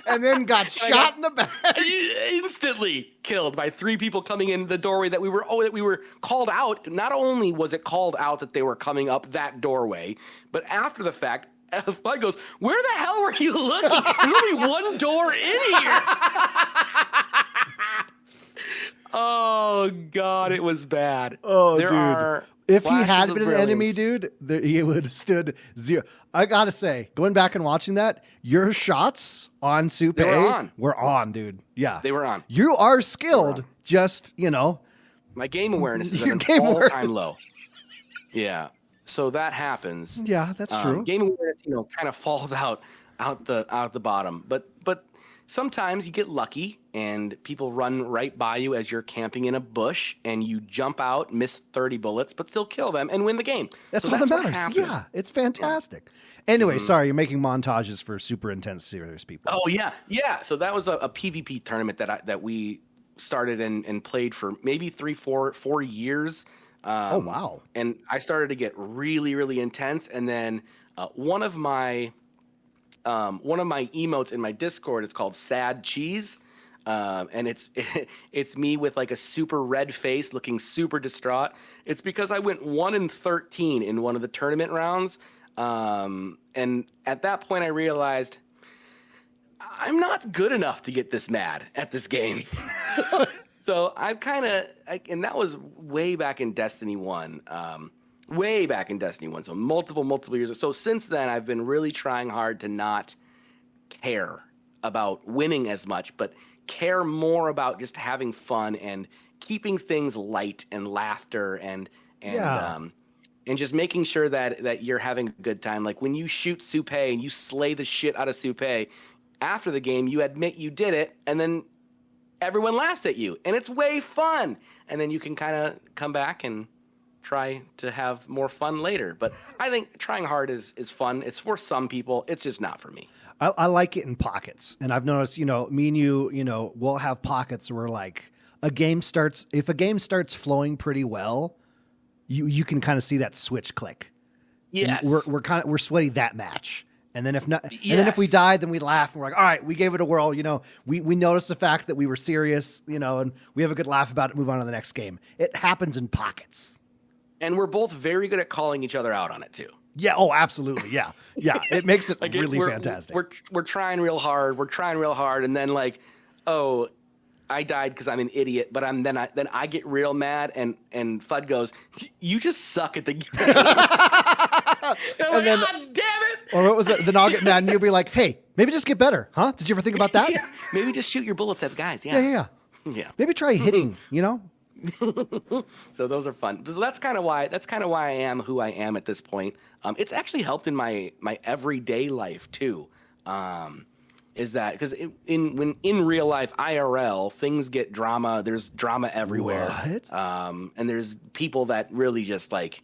And then got shot in the back. Instantly killed by 3 people coming in the doorway that we were called out. Not only was it called out that they were coming up that doorway, but after the fact, Elmmerfudd goes, where the hell were you looking? There's only one door in here. Oh, God, it was bad. Oh, there dude. are If he flashes had of been an enemy, brilliance. dude, he would have stood 0. I gotta say, going back and watching that, your shots on Supe were on, dude. Yeah. They were on. You are skilled, just, My game awareness is at Your an game all-time low. Yeah. So that happens. Yeah, that's true. Game awareness, kind of falls out the bottom. But sometimes you get lucky and people run right by you as you're camping in a bush, and you jump out, miss 30 bullets, but still kill them and win the game. That's So all that what matters. happened. Yeah, it's fantastic. Anyway, sorry, you're making montages for super intense, serious people. Oh yeah, yeah. So that was a PvP tournament that we started and played for maybe 4 years. Oh wow! And I started to get really, really intense. And then one of my emotes in my Discord is called Sad Cheese, and it's me with like a super red face, looking super distraught. It's because I went 1-13 in one of the tournament rounds, and at that point I realized I'm not good enough to get this mad at this game. So I've kind of, and that was way back in Destiny 1. Way back in Destiny 1. So multiple years. So since then, I've been really trying hard to not care about winning as much, but care more about just having fun and keeping things light and laughter and just making sure that you're having a good time. Like when you shoot Supe and you slay the shit out of Supe, after the game, you admit you did it, and then everyone laughs at you, and it's way fun. And then you can kind of come back and try to have more fun later. But I think trying hard is fun. It's for some people. It's just not for me. I like it in pockets. And I've noticed, me and you, we'll have pockets where like if a game starts flowing pretty well, you can kind of see that switch click. Yes. And we're sweaty that match. And then and then if we die, then we laugh and we're like, all right, we gave it a whirl. We noticed the fact that we were serious, and we have a good laugh about it. Move on to the next game. It happens in pockets. And we're both very good at calling each other out on it too. Yeah. Oh, absolutely. Yeah. Yeah. It makes it really fantastic. We're trying real hard. And then like, oh, I died because I'm an idiot, but then I get real mad and Fudd goes, you just suck at the game. And then, damn it. Or what was it? Then I'll get mad and you'll be like, hey, maybe just get better. Huh? Did you ever think about that? Yeah. Maybe just shoot your bullets at the guys. Yeah. Yeah. Maybe try hitting, So those are fun. So that's kind of why I am who I am at this point. It's actually helped in my everyday life too. Is that because in real life IRL things get drama. There's drama everywhere. What? And there's people that really just like,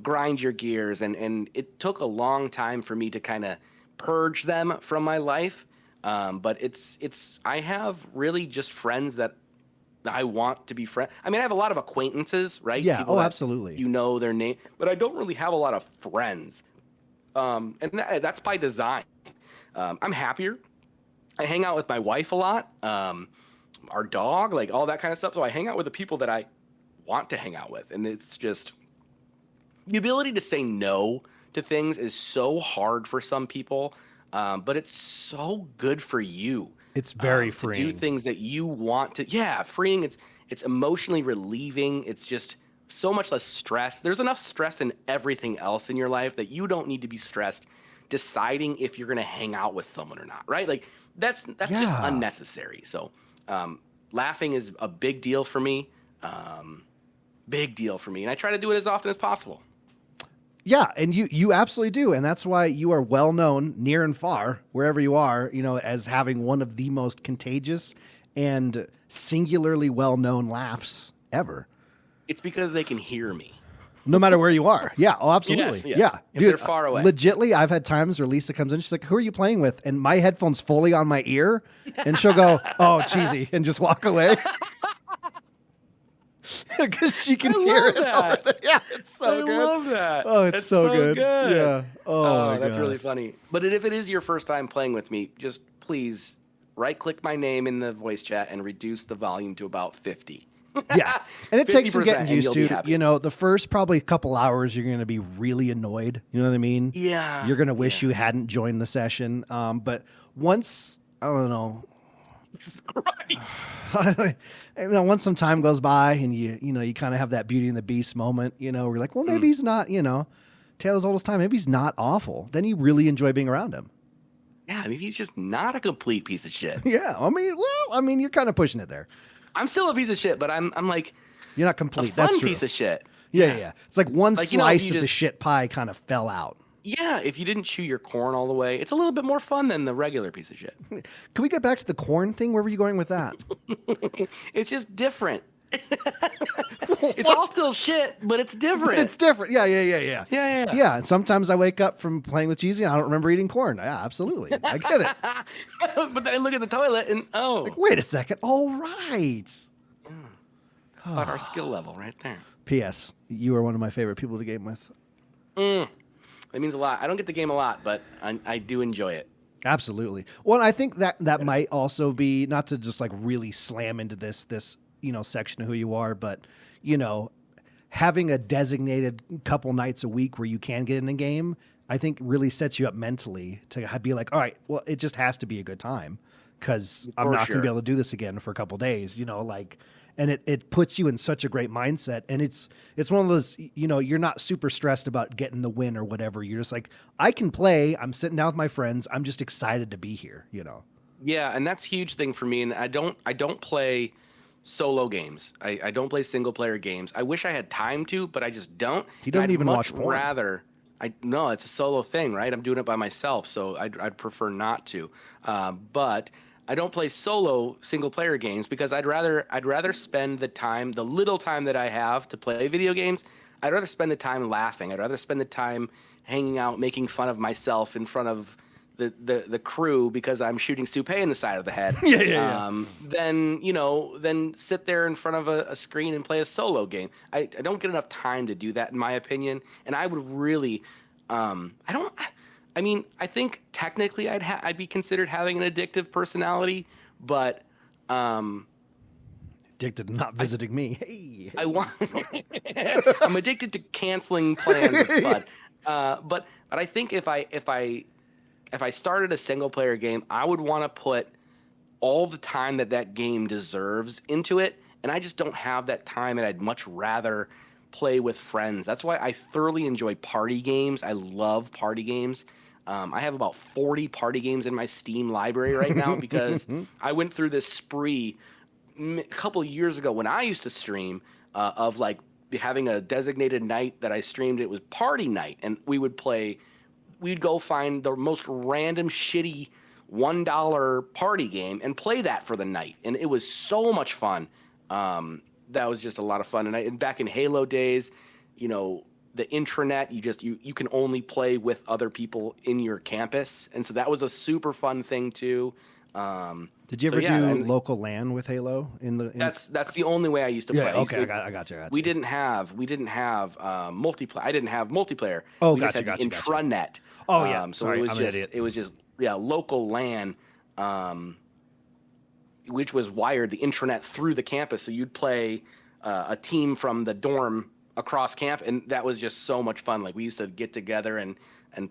grind your gears. And it took a long time for me to kind of purge them from my life. But I have really just friends that I want to be friends. I mean, I have a lot of acquaintances, right? Yeah. People absolutely. Their name, but I don't really have a lot of friends. And that's by design. I'm happier. I hang out with my wife a lot. Our dog, like all that kind of stuff. So I hang out with the people that I want to hang out with. And it's just the ability to say no to things is so hard for some people. But it's so good for you. It's very freeing. To do things that you want to. Yeah, freeing. It's emotionally relieving. It's just so much less stress. There's enough stress in everything else in your life that you don't need to be stressed deciding if you're going to hang out with someone or not, right? Like that's just unnecessary. So laughing is a big deal for me. Big deal for me. And I try to do it as often as possible. Yeah, and you absolutely do. And that's why you are well known near and far, wherever you are, as having one of the most contagious and singularly well-known laughs ever. It's because they can hear me. No matter where you are. Yeah. Oh, absolutely. Yes. Yeah. If they're far away. Legitly, I've had times where Lisa comes in, she's like, who are you playing with? And my headphone's fully on my ear. And she'll go, oh, Cheeeeezie, and just walk away. Because she can hear it. Yeah, it's so good. I love that. Oh, it's so good. Yeah. Oh, that's really funny. But if it is your first time playing with me, just please right-click my name in the voice chat and reduce the volume to about 50. Yeah, and it takes some getting used to. The first probably couple hours, you're going to be really annoyed. You know what I mean? Yeah. You're going to wish you hadn't joined the session. But once, I don't know. Once some time goes by and you kind of have that Beauty and the Beast moment, where you're like, well, maybe he's not, Taylor's oldest time. Maybe he's not awful. Then you really enjoy being around him. Yeah, maybe he's just not a complete piece of shit. Yeah, you're kind of pushing it there. I'm still a piece of shit, but I'm like, you're not complete. A fun That's true. Piece of shit. Yeah. It's like one slice of the shit pie kind of fell out. Yeah, if you didn't chew your corn all the way, it's a little bit more fun than the regular piece of shit. Can we get back to the corn thing? Where were you going with that? It's just different. It's all still shit, but it's different. It's different. Yeah. Yeah, and sometimes I wake up from playing with Cheeeeezie and I don't remember eating corn. Yeah, absolutely. I get it. But then I look at the toilet and, wait a second. All right. That's about our skill level right there. P.S. You are one of my favorite people to game with. That means a lot. I don't get the game a lot, but I do enjoy it. Absolutely. Well, I think that might also be, not to just like really slam into this section of who you are, but having a designated couple nights a week where you can get in a game, I think really sets you up mentally to be like, all right, well, it just has to be a good time. because I'm For not going sure. to be able to do this again for a couple days, like, and it puts you in such a great mindset. And it's one of those, you're not super stressed about getting the win or whatever. You're just like, I can play. I'm sitting down with my friends. I'm just excited to be here, Yeah, and that's a huge thing for me. And I don't play solo games. I don't play single player games. I wish I had time to, but I just don't. He doesn't I'd even much watch porn. rather. No, it's a solo thing, right? I'm doing it by myself, so I'd prefer not to. But I don't play solo single player games because I'd rather spend the little time that I have to play video games. I'd rather spend the time laughing. I'd rather spend the time hanging out, making fun of myself in front of the crew because I'm shooting Soupe in the side of the head. Yeah. Then sit there in front of a screen and play a solo game. I don't get enough time to do that, in my opinion. And I would really, I think technically I'd be considered having an addictive personality, but Addicted to not visiting me. Hey, I'm addicted to canceling plans with FUD. But I think if I started a single player game, I would want to put all the time that game deserves into it, and I just don't have that time, and I'd much rather play with friends. That's why I thoroughly enjoy party games. I love party games. I have about 40 party games in my Steam library right now because I went through this spree a couple years ago when I used to stream of like having a designated night that I streamed. It was party night, and we'd go find the most random shitty $1 party game and play that for the night. And it was so much fun. That was just a lot of fun. And back in Halo days, the intranet, you can only play with other people in your campus. And so that was a super fun thing too. Did you ever do local LAN with Halo? That's the only way I used to play. Yeah, okay, I got you. We didn't have multiplayer. I didn't have multiplayer. Oh, we gotcha, just had the intranet. Oh yeah, so sorry, it was just local LAN, which was wired the intranet through the campus. So you'd play a team from the dorm across camp, and that was just so much fun. Like we used to get together and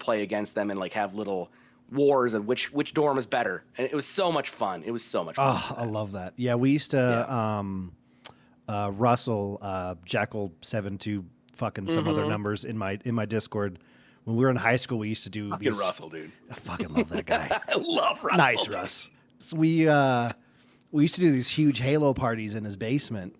play against them and like have little wars of which dorm is better, and it was so much fun. It was so much fun. Oh, I love that. Yeah, we used to Russell Jackal 72 fucking some other numbers in my Discord. When we were in high school, we used to do fucking Russell, dude. I fucking love that guy. I love Russell. Nice, dude. Russ. So we used to do these huge Halo parties in his basement.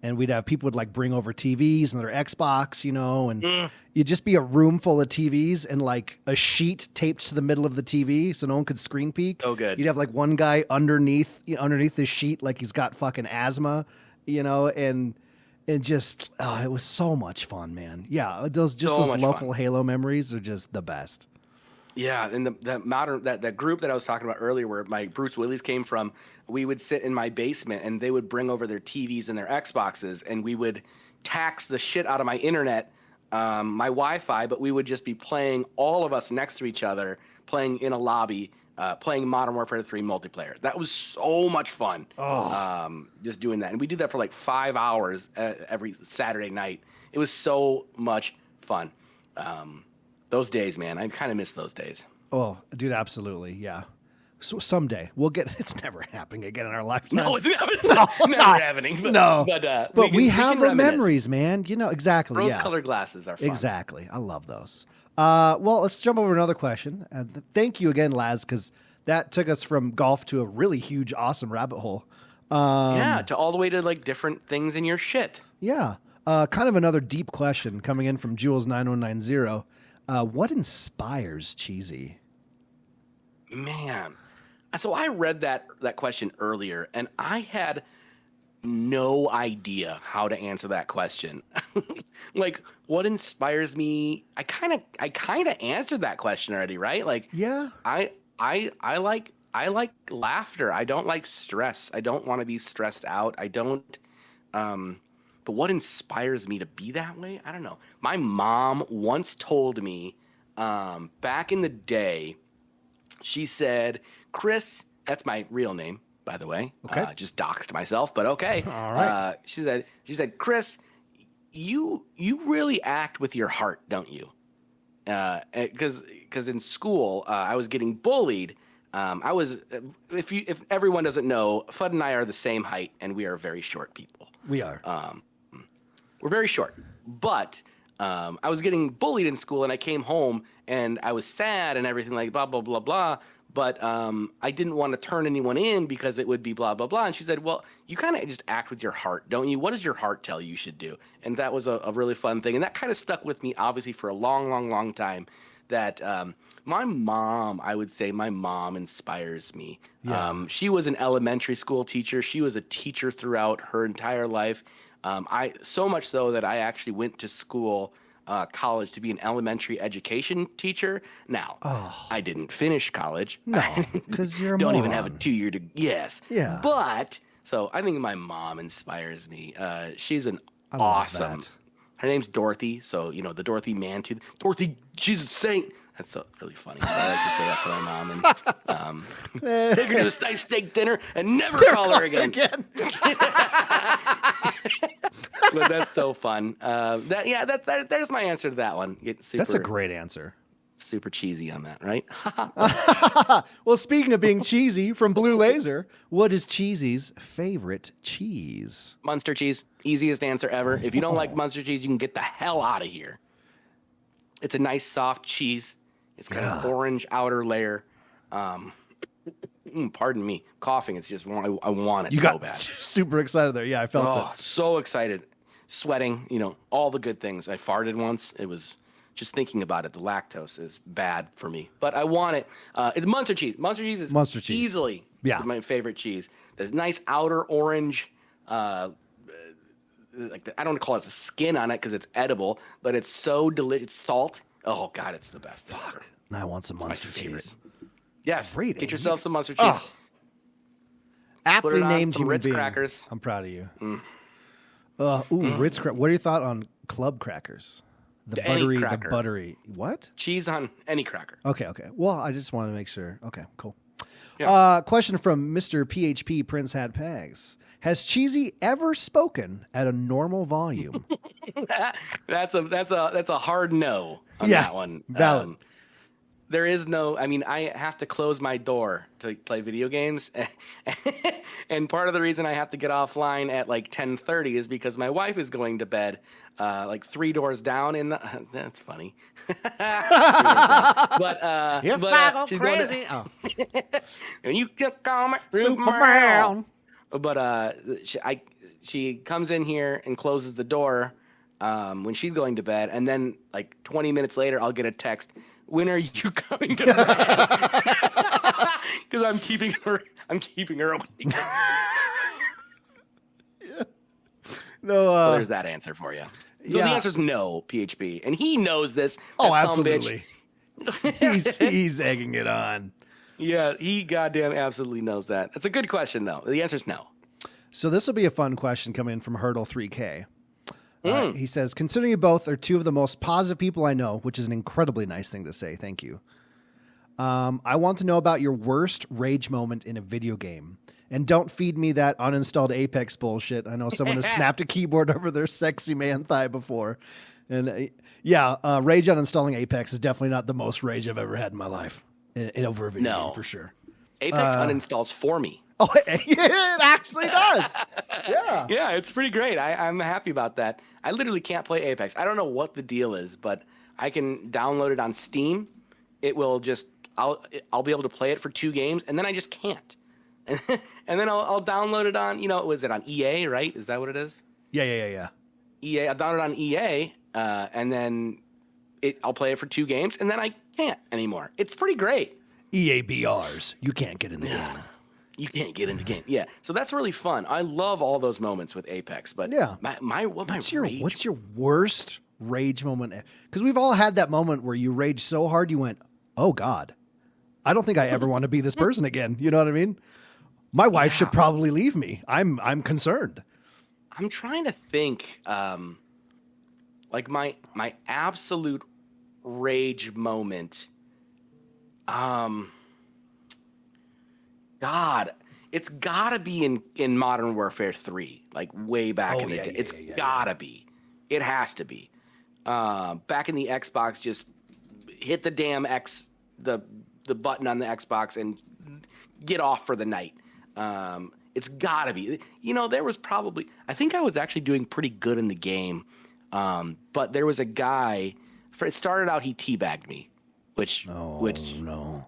And we'd have people would like bring over TVs and their Xbox, and you'd just be a room full of TVs and like a sheet taped to the middle of the TV so no one could screen peek. Oh, good. You'd have like one guy underneath the sheet like he's got fucking asthma, and just it was so much fun, man. Yeah, those local Halo memories are just the best. Yeah, and that group that I was talking about earlier, where my Bruce Willis came from, we would sit in my basement and they would bring over their TVs and their Xboxes, and we would tax the shit out of my internet, my Wi-Fi, but we would just be playing, all of us next to each other, playing in a lobby, playing Modern Warfare 3 multiplayer. That was so much fun. Just doing that, and we did that for like 5 hours every Saturday night. It was so much fun. Those days, man, I kind of miss those days. Oh, dude, absolutely. Yeah. So someday we'll get, it's never happening again in our lifetime. No, it's never happening. But we have the memories, man. Exactly. Rose-colored glasses are fun. Exactly. I love those. Well, let's jump over another question. Thank you again, Laz, because that took us from golf to a really huge, awesome rabbit hole. To all the way to like different things in your shit. Yeah. Kind of another deep question coming in from Jules9090. What inspires Cheeeezie? Man. So I read that question earlier, and I had no idea how to answer that question. Like, what inspires me? I kind of answered that question already, right? Like, yeah, I like laughter. I don't like stress. I don't want to be stressed out. I don't. But what inspires me to be that way? I don't know. My mom once told me back in the day, she said, Chris, that's my real name, by the way. Okay. Just doxed myself, but okay. All right. She said, Chris, you really act with your heart, don't you? Because in school, I was getting bullied I was, if everyone doesn't know, Fudd and I are the same height, and we are very short people. We are. We're very short, but I was getting bullied in school, and I came home, and I was sad and everything like blah, blah, blah, blah. But I didn't want to turn anyone in because it would be blah, blah, blah. And she said, well, you kind of just act with your heart, don't you? What does your heart tell you should do? And that was a really fun thing. And that kind of stuck with me, obviously, for a long, long, long time. That my mom, I would say my mom inspires me. Yeah. She was an elementary school teacher. She was a teacher throughout her entire life. So much so that I actually went to school, college, to be an elementary education teacher. Now, I didn't finish college. No, because you're a don't moron. even have a 2-year degree. Yes. Yeah. But so I think my mom inspires me. She's an I awesome. love that. Her name's Dorothy, so the Dorothy Mantooth. Dorothy, she's a saint. That's so really funny. So I like to say that to my mom and take her to a nice steak dinner and never call her again. But that's so fun. There's my answer to that one. That's a great answer. Super cheesy on that, right? Well, speaking of being cheesy, from Blue Laser, what is Cheesie's favorite cheese? Munster cheese. Easiest answer ever. If you don't like Munster cheese, you can get the hell out of here. It's a nice, soft cheese. It's got an orange outer layer. Pardon me, coughing. It's just I want it You so got bad. super excited there. Yeah, I felt it. So excited. Sweating, all the good things. I farted once. It was just thinking about it. The lactose is bad for me, but I want it. It's Munster cheese. Munster cheese is easily my favorite cheese. The nice outer orange, I don't want to call it the skin on it because it's edible, but it's so delicious. It's salt. Oh God, it's the best. Fuck. Now I want some Munster cheese. Yes, great. Get yourself some Munster cheese. Aptly named some human Ritz being. crackers. I'm proud of you. Ritz crackers. What are your thoughts on club crackers? The buttery. What? Cheese on any cracker. Okay. Well, I just wanted to make sure. Okay, cool. Yeah. Question from Mr. PHP Prince Hat Pags. Has Cheesy ever spoken at a normal volume? That's a hard no on that one. Valid. There is no, I have to close my door to play video games. And part of the reason I have to get offline at like 10:30 is because my wife is going to bed like 3 doors down that's funny. But you're she's crazy. And you can call me Superman. But she comes in here and closes the door when she's going to bed, and then like 20 minutes later I'll get a text, when are you coming to bed? Because I'm keeping her awake. No, so there's that answer for you. So the answer is no, PHP, and he knows this. Absolutely. He's egging it on. Yeah, he goddamn absolutely knows that. That's a good question, though. The answer is no. So this will be a fun question coming in from Hurdle 3K. He says, considering you both are two of the most positive people I know, which is an incredibly nice thing to say. Thank you. I want to know about your worst rage moment in a video game. And don't feed me that uninstalled Apex bullshit. I know someone has snapped a keyboard over their sexy man thigh before. And rage uninstalling Apex is definitely not the most rage I've ever had in my life. Over a video game, for sure. Apex uninstalls for me. Oh, it actually does. Yeah. Yeah, it's pretty great. I'm happy about that. I literally can't play Apex. I don't know what the deal is, but I can download it on Steam. It will just, I'll be able to play it for 2 games, and then I just can't. And then I'll download it on, was it on EA, right? Is that what it is? Yeah. EA, I'll download it on EA, and then I'll play it for 2 games, and then I can't anymore. It's pretty great. EA BRs. You can't get in the game. You can't get in the game. Yeah. So that's really fun. I love all those moments with Apex. But what's your worst rage moment? Because we've all had that moment where you rage so hard you went, oh God, I don't think I ever want to be this person again. You know what I mean? My wife should probably leave me. I'm concerned. I'm trying to think. Like my absolute rage moment. God, it's gotta be in Modern Warfare 3, like way back in the day. It's gotta be. It has to be. Back in the Xbox, just hit the damn the button on the Xbox and get off for the night. It's gotta be, there was probably, I think I was actually doing pretty good in the game. But there was a guy, it started out, he teabagged me, which, no.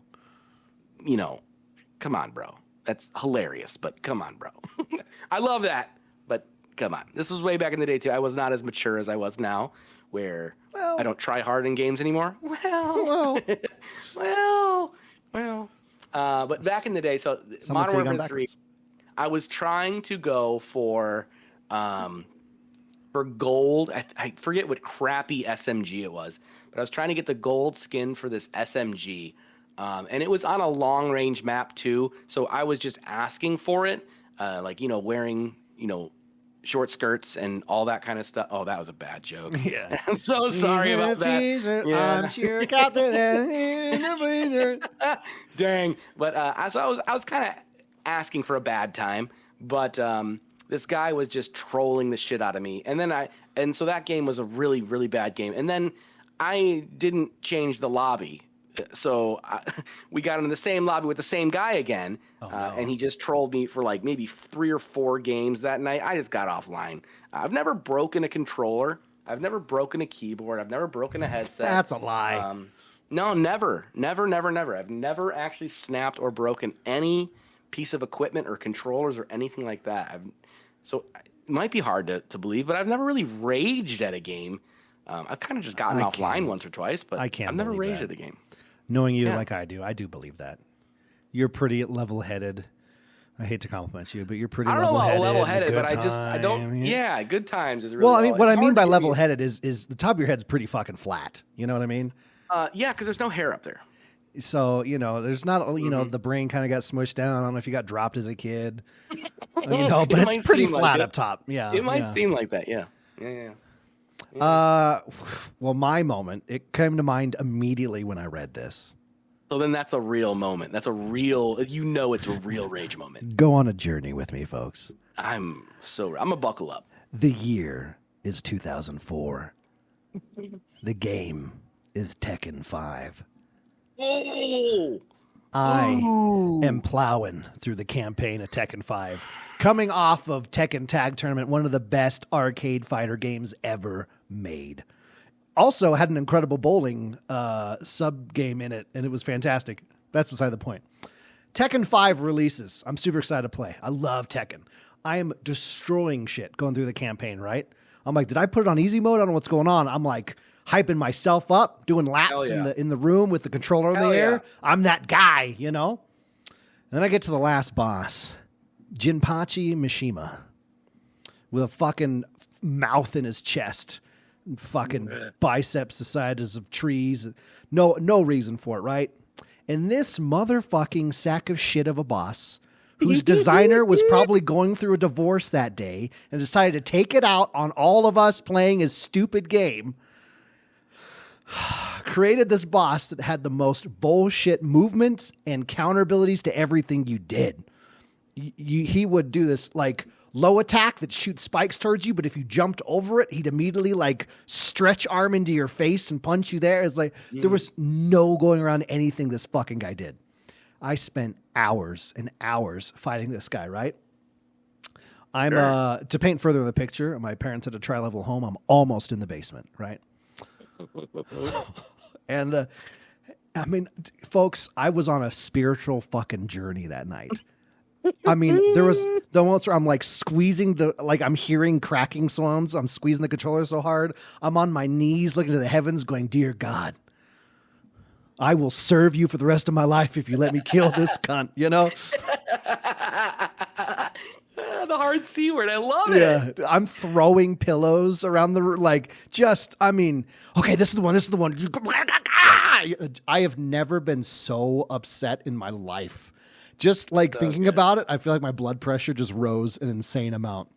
Come on, bro. That's hilarious, but come on, bro. I love that, but come on. This was way back in the day, too. I was not as mature as I was now, where I don't try hard in games anymore. Well. But back in the day, so Modern Warfare 3, I was trying to go for gold. I forget what crappy SMG it was, but I was trying to get the gold skin for this SMG. And it was on a long range map too. So I was just asking for it, wearing, short skirts and all that kind of stuff. Oh, that was a bad joke. Yeah. I'm so sorry about that. Yeah. I'm cheer captain. Dang. But I was kind of asking for a bad time, but this guy was just trolling the shit out of me. And so that game was a really, really bad game. And then I didn't change the lobby. So we got into the same lobby with the same guy again, and he just trolled me for like maybe 3 or 4 games that night. I just got offline. I've never broken a controller. I've never broken a keyboard. I've never broken a headset. That's a lie. No, never. I've never actually snapped or broken any piece of equipment or controllers or anything like that. So it might be hard to believe, but I've never really raged at a game. I've kind of just gotten offline once or twice, but I've never raged at a game. Knowing you like I do believe that. You're pretty level-headed. I hate to compliment you, but you're pretty level-headed. I don't know about level-headed, but I don't. Yeah, good times is really. Well, I mean, what I mean by level-headed is the top of your head's pretty fucking flat. You know what I mean? Yeah, because there's no hair up there. So there's not. The brain kind of got smushed down. I don't know if you got dropped as a kid. But it's pretty flat up top. Yeah, it might seem like that. Yeah. Well, my moment, it came to mind immediately when I read this. So then that's a real moment. That's a real, it's a real rage moment. Go on a journey with me, folks. I'm a buckle up. The year is 2004. The game is Tekken 5. Oh! I am plowing through the campaign of Tekken 5. Coming off of Tekken Tag Tournament, one of the best arcade fighter games ever made. Also had an incredible bowling sub game in it, and it was fantastic. That's beside the point. Tekken 5 releases. I'm super excited to play. I love Tekken. I am destroying shit going through the campaign, right? I'm like, did I put it on easy mode? I don't know what's going on. I'm like hyping myself up, doing laps in the room with the controller in the air. Yeah. I'm that guy, And then I get to the last boss. Jinpachi Mishima with a fucking mouth in his chest and fucking biceps the size of trees. No reason for it, right? And this motherfucking sack of shit of a boss whose designer was probably going through a divorce that day and decided to take it out on all of us playing his stupid game, created this boss that had the most bullshit movements and counter abilities to everything you did. He would do this like low attack that shoots spikes towards you, but if you jumped over it, he'd immediately like stretch arm into your face and punch you there. It's like there was no going around anything this fucking guy did. I spent hours and hours fighting this guy, right? I'm to paint further in the picture, my parents had a tri-level home. I'm almost in the basement, right? And I mean, folks, I was on a spiritual fucking journey that night. I mean, there was the moments where I'm like squeezing I'm hearing cracking sounds. I'm squeezing the controller so hard. I'm on my knees looking to the heavens going, dear God, I will serve you for the rest of my life if you let me kill this cunt, The hard C word. I love it. Yeah. I'm throwing pillows around okay, this is the one. I have never been so upset in my life. Just thinking about it, I feel like my blood pressure just rose an insane amount.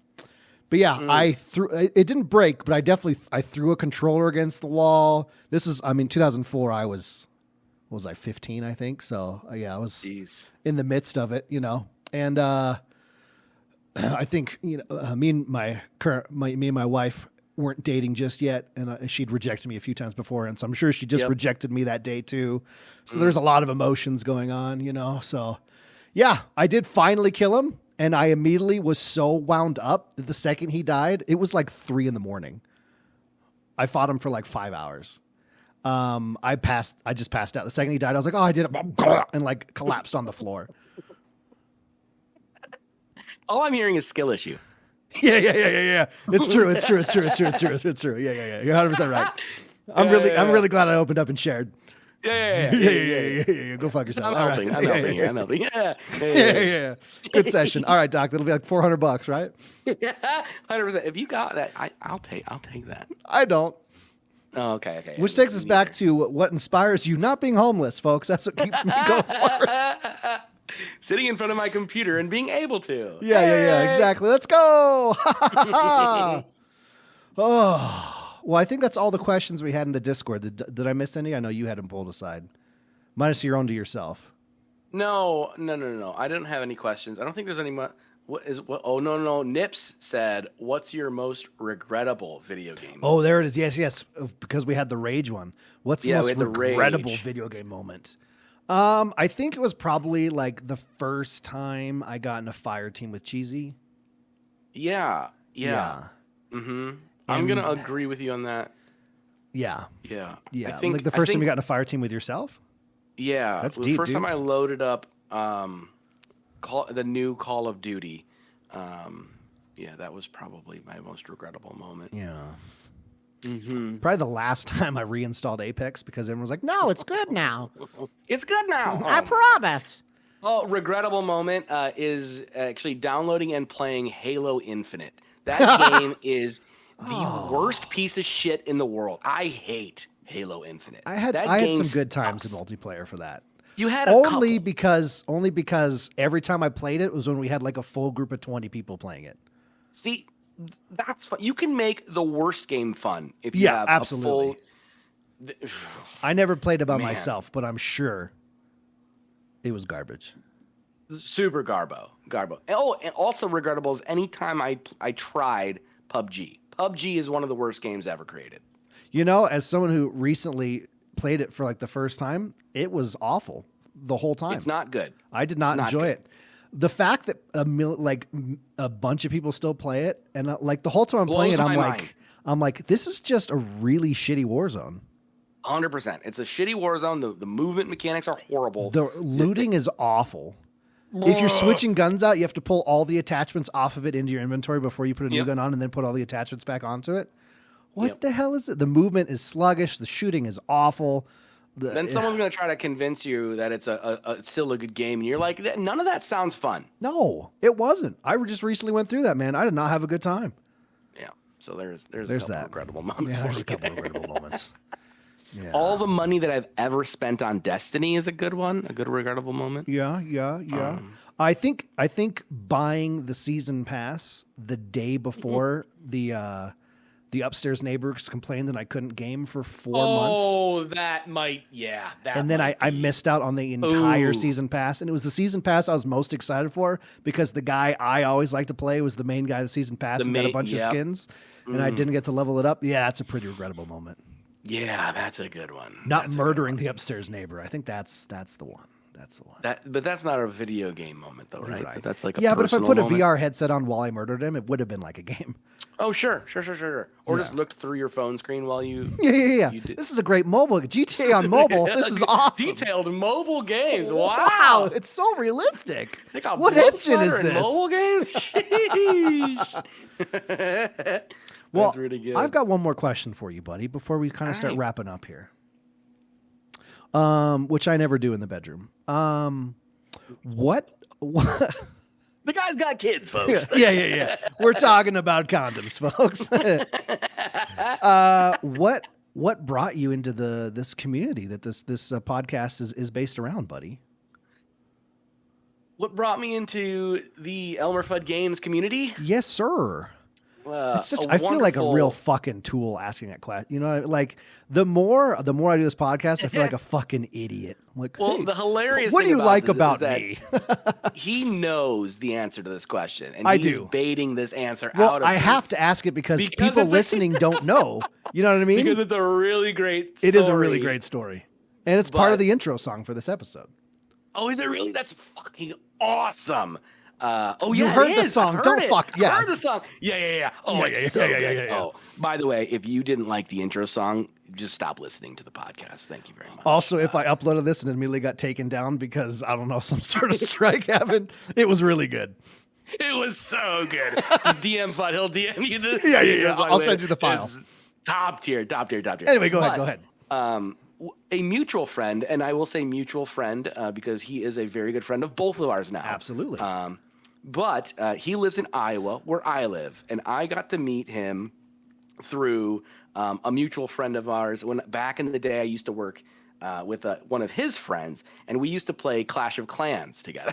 But yeah, it didn't break, but I threw a controller against the wall. This is, 2004. I was 15, I think. So yeah, I was in the midst of it, and, I think, me and my wife weren't dating just yet. And she'd rejected me a few times before. And so I'm sure she just rejected me that day too. So there's a lot of emotions going on, so Yeah, I did finally kill him, and I immediately was so wound up that the second he died, it was like 3 a.m. I fought him for like 5 hours. I just passed out. The second he died, I was like, oh, I did it, and like collapsed on the floor. All I'm hearing is skill issue. Yeah. It's true. Yeah. You're 100% right. I'm really glad I opened up and shared. Yeah. Go fuck yourself. I'm helping here. Yeah. Good session. All right, Doc. That'll be like $400, right? Yeah, 100%. If you got that, I'll take that. I don't. Oh, okay. Which takes us back to what inspires you not being homeless, folks. That's what keeps me going forward. Sitting in front of my computer and being able to. Yeah. Exactly. Let's go. Oh, well, I think that's all the questions we had in the Discord. Did I miss any? I know you had them pulled aside. Minus your own to yourself. No. I didn't have any questions. I don't think there's any. Oh, no. Nips said, what's your most regrettable video game? Oh, there it is. Yes. Because we had the rage one. What's the most regrettable video game moment? I think it was probably like the first time I got in a fire team with Cheeeeezie. Yeah. Mm-hmm. I'm going to agree with you on that. Yeah. I think, like the first time you got in a fire team with yourself? Yeah. That's the deep, first dude. time I loaded up the new Call of Duty. That was probably my most regrettable moment. Yeah. Mm-hmm. Probably the last time I reinstalled Apex because everyone was like, no, it's good now. It's good now. I promise. Well, regrettable moment is actually downloading and playing Halo Infinite. That game is the worst piece of shit in the world. I hate Halo Infinite. I had some good times in multiplayer for that. You had only because every time I played it was when we had like a full group of 20 people playing it. See, that's fun. You can make the worst game fun if you have absolutely. a full. I never played it by myself, but I'm sure it was garbage. Super garbo. Oh, and also regrettable is anytime I tried PUBG. PUBG is one of the worst games ever created. You know, as someone who recently played it for like the first time, it was awful the whole time. It's not good. I did not enjoy it. The fact that a bunch of people still play it, and like the whole time I'm playing it, I'm like, this is just a really shitty Warzone. 100%. It's a shitty Warzone. The movement mechanics are horrible. The looting is awful. If you're switching guns out, you have to pull all the attachments off of it into your inventory before you put a new gun on, and then put all the attachments back onto it. What the hell is it? The movement is sluggish. The shooting is awful. Then someone's going to try to convince you that it's still a good game, and you're like, none of that sounds fun. No, it wasn't. I just recently went through that, man. I did not have a good time. Yeah. So there's a couple that regrettable moments. Yeah, there's a couple regrettable moments. Yeah. All the money that I've ever spent on Destiny is a good one, a good regrettable moment. Yeah. I think buying the season pass the day before the upstairs neighbors complained that I couldn't game for 4 months. Oh, that might, and then I missed out on the entire season pass, and it was the season pass I was most excited for because the guy I always like to play was the main guy of the season pass and got a bunch of skins, and I didn't get to level it up. Yeah, that's a pretty regrettable moment. Yeah, that's a good one. Not murdering the upstairs neighbor. I think that's the one. That's the one. But that's not a video game moment, though, right? Right. That's like but if I put moment. a VR headset on while I murdered him, it would have been like a game. Oh, sure. Or just looked through your phone screen while you. Yeah. This is a great mobile GTA on mobile. This is awesome. Detailed mobile games. Wow, it's so realistic. What engine is this? Mobile games. Sheesh. Well, really good. I've got one more question for you, buddy, before we kind of start wrapping up here. Which I never do in the bedroom. What? The guy's got kids, folks. Yeah. We're talking about condoms, folks. What brought you into this community that this podcast is based around, buddy? What brought me into the Elmmerfudd Games community? Yes, sir. I feel like a real fucking tool asking that question. You know, like the more I do this podcast, I feel like a fucking idiot. I'm like, well, the hilarious what thing do you like about me? He knows the answer to this question, and he's baiting this answer out of me. I have to ask it because people listening don't know. You know what I mean? Because it's a really great story. It is a really great story. And it's part of the intro song for this episode. Oh, is it really? That's fucking awesome. You heard the song. Don't fuck. Yeah. Heard the song. Yeah. Oh, it's so good. Oh, by the way, if you didn't like the intro song, just stop listening to the podcast. Thank you very much. Also, if I uploaded this and it immediately got taken down because, I don't know, some sort of strike happened, it was really good. It was so good. Just DM Fudd. He'll DM you the Yeah. I'll send you the file. It's top tier. Anyway, go ahead. A mutual friend, and I will say mutual friend because he is a very good friend of both of ours now. Absolutely. But he lives in Iowa, where I live, and I got to meet him through a mutual friend of ours. When back in the day, I used to work with one of his friends, and we used to play Clash of Clans together.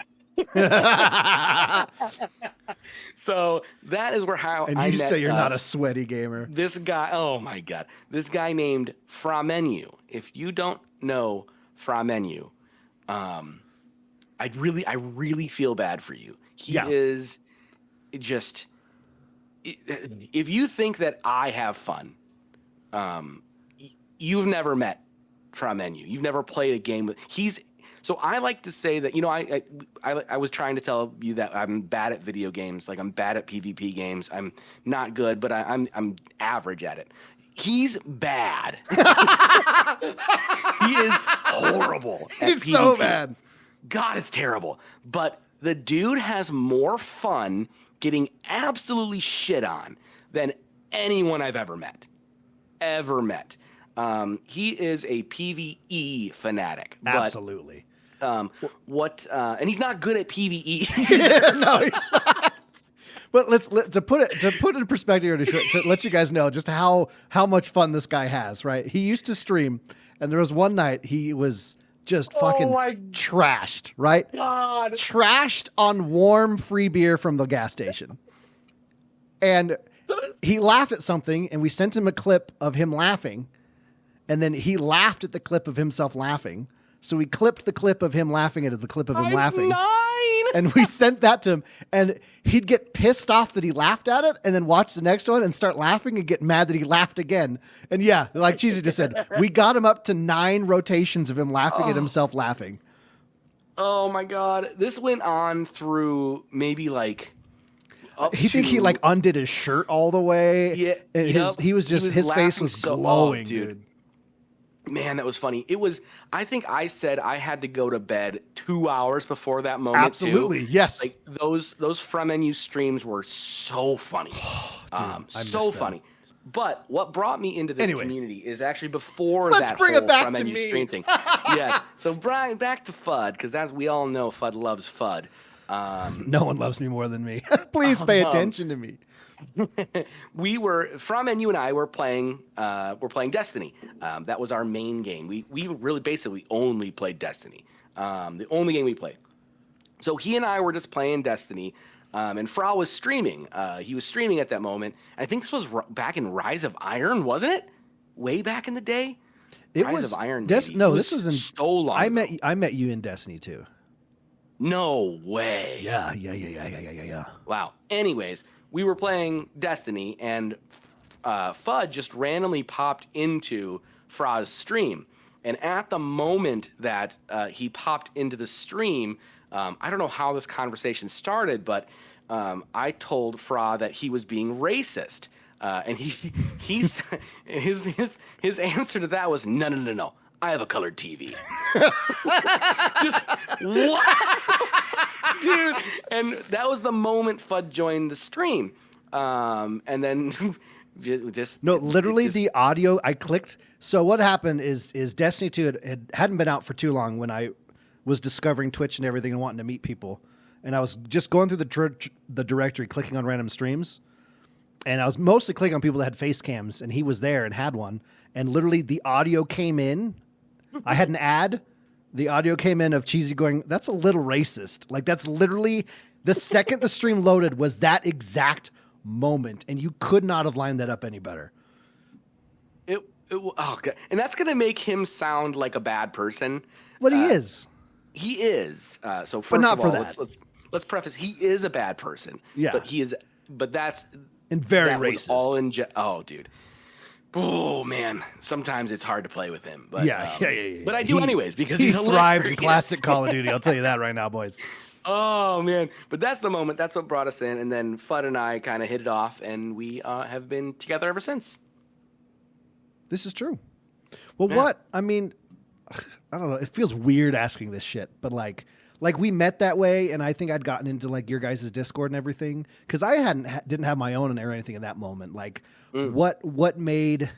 So that is how and I you met, say you're not a sweaty gamer. This guy, oh my God, this guy named Framenu. If you don't know Framenu, I really feel bad for you. He is just, if you think that I have fun, you've never met Framenu. You've never played a game with, so I like to say that, I was trying to tell you that I'm bad at video games. Like I'm bad at PvP games. I'm not good, but I'm average at it. He's bad. He is horrible at He's PvP. so bad. God, It's terrible. But the dude has more fun getting absolutely shit on than anyone I've ever met. He is a PvE fanatic. Absolutely. And he's not good at PvE. No, he's not. But to put it in perspective, to let you guys know just how much fun this guy has, right? He used to stream, and there was one night he was just fucking trashed, right? God. Trashed on warm free beer from the gas station. And he laughed at something, and we sent him a clip of him laughing, and then he laughed at the clip of himself laughing. So we clipped the clip of him laughing at the clip of him laughing. 9. And we sent that to him, and he'd get pissed off that he laughed at it, and then watch the next one and start laughing and get mad that he laughed again. And yeah, like Cheeeeezie just said, we got him up to 9 rotations of him laughing at himself laughing. Oh my God. This went on through maybe like he like undid his shirt all the way. Yeah. And his face was glowing, dude. Man, that was funny. I think I said I had to go to bed 2 hours before that moment. Absolutely. Too. Yes. Like those Framenu streams were so funny. So funny. But what brought me into this community is actually before Let's that bring whole it back Framenu to me. stream thing. Yes. So Brian, back to Fudd, because we all know Fudd loves Fudd. No one loves me more than me. Please pay attention to me. Framenu and I were playing Destiny. That was our main game. We really basically only played Destiny. The only game we played. So he and I were just playing Destiny. And Fra was streaming. He was streaming at that moment. I think this was back in Rise of Iron, wasn't it? Way back in the day. Rise of Iron. This was in so long. I met you in Destiny too. No way. Yeah. Wow. Anyways, we were playing Destiny, and Fudd just randomly popped into Fra's stream. And at the moment that he popped into the stream, I don't know how this conversation started, but I told Fra that he was being racist. And his answer to that was, no. I have a colored TV. Just what? Dude. And that was the moment Fudd joined the stream. And then the audio I clicked. So what happened is Destiny 2 hadn't been out for too long when I was discovering Twitch and everything and wanting to meet people. And I was just going through the directory, clicking on random streams. And I was mostly clicking on people that had face cams, and he was there and had one. And literally the audio came in. I had an ad. The audio came in of Cheeeeezie going, "That's a little racist." Like, that's literally the second the stream loaded was that exact moment. And you could not have lined that up any better. God. And that's going to make him sound like a bad person. But he is. He is. So first but not of all, for that. Let's preface, he is a bad person. Yeah. But that's... And very that racist. Was all oh, dude. Oh, man. Sometimes it's hard to play with him. But, yeah. But I do anyways, because he he's thrived in hilarious. classic Call of Duty. I'll tell you that right now, boys. Oh man, but that's the moment. That's what brought us in, and then Fudd and I kind of hit it off, and we have been together ever since. This is true. Well, Yeah. what I mean, I don't know. It feels weird asking this shit, but like we met that way, and I think I'd gotten into like your guys' Discord and everything because I didn't have my own or anything in that moment. Like, what made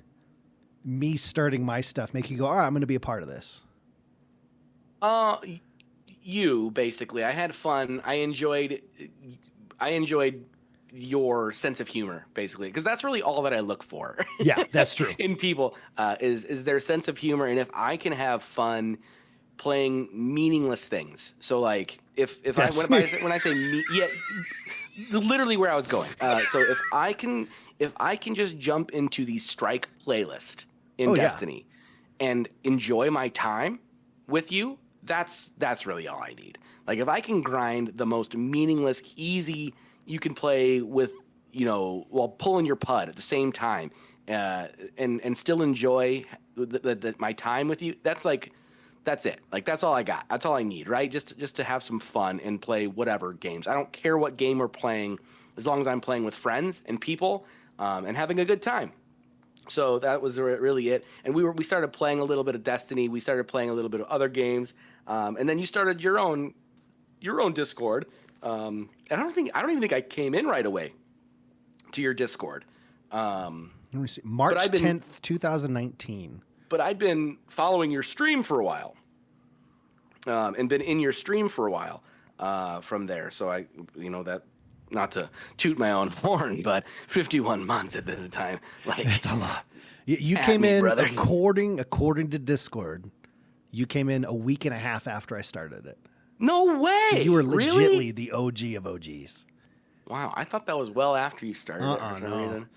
me starting my stuff make you go, all right, I'm going to be a part of this? You basically. I had fun. I enjoyed your sense of humor, basically, because that's really all that I look for. Yeah, that's true. In people is their sense of humor, and if I can have fun playing meaningless things. So like if when I say yeah, literally where I was going. So if I can just jump into the strike playlist in Destiny and enjoy my time with you, that's really all I need. Like if I can grind the most meaningless, easy you can play with, while pulling your pud at the same time, and still enjoy my time with you. That's it. Like that's all I got. That's all I need, right? Just to have some fun and play whatever games. I don't care what game we're playing, as long as I'm playing with friends and people, and having a good time. So that was really it. And we started playing a little bit of Destiny. We started playing a little bit of other games, and then you started your own Discord. And I don't even think I came in right away to your Discord. Let me see. March 10th, 2019. But I'd been following your stream for a while, and been in your stream for a while from there. So I, that, not to toot my own horn, but 51 months at this time. Like that's a lot. You came in, brother. according to Discord, you came in a week and a half after I started it. No way. So you were legitimately really? the OG of OGs. Wow, I thought that was well after you started it for some reason.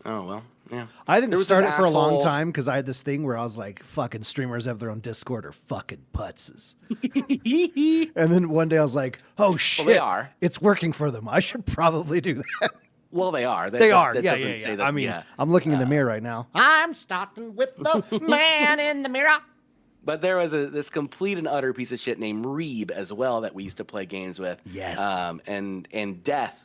Oh, well, yeah. I didn't start it for a long time because I had this thing where I was like, fucking streamers have their own Discord or fucking putzes. And then one day I was like, oh, shit. Well, they are. It's working for them. I should probably do that. Well, they are. They are. That Yeah. say that, I mean, I'm looking in the mirror right now. I'm starting with the man in the mirror. But there was this complete and utter piece of shit named Reeb as well that we used to play games with. Yes. And Death.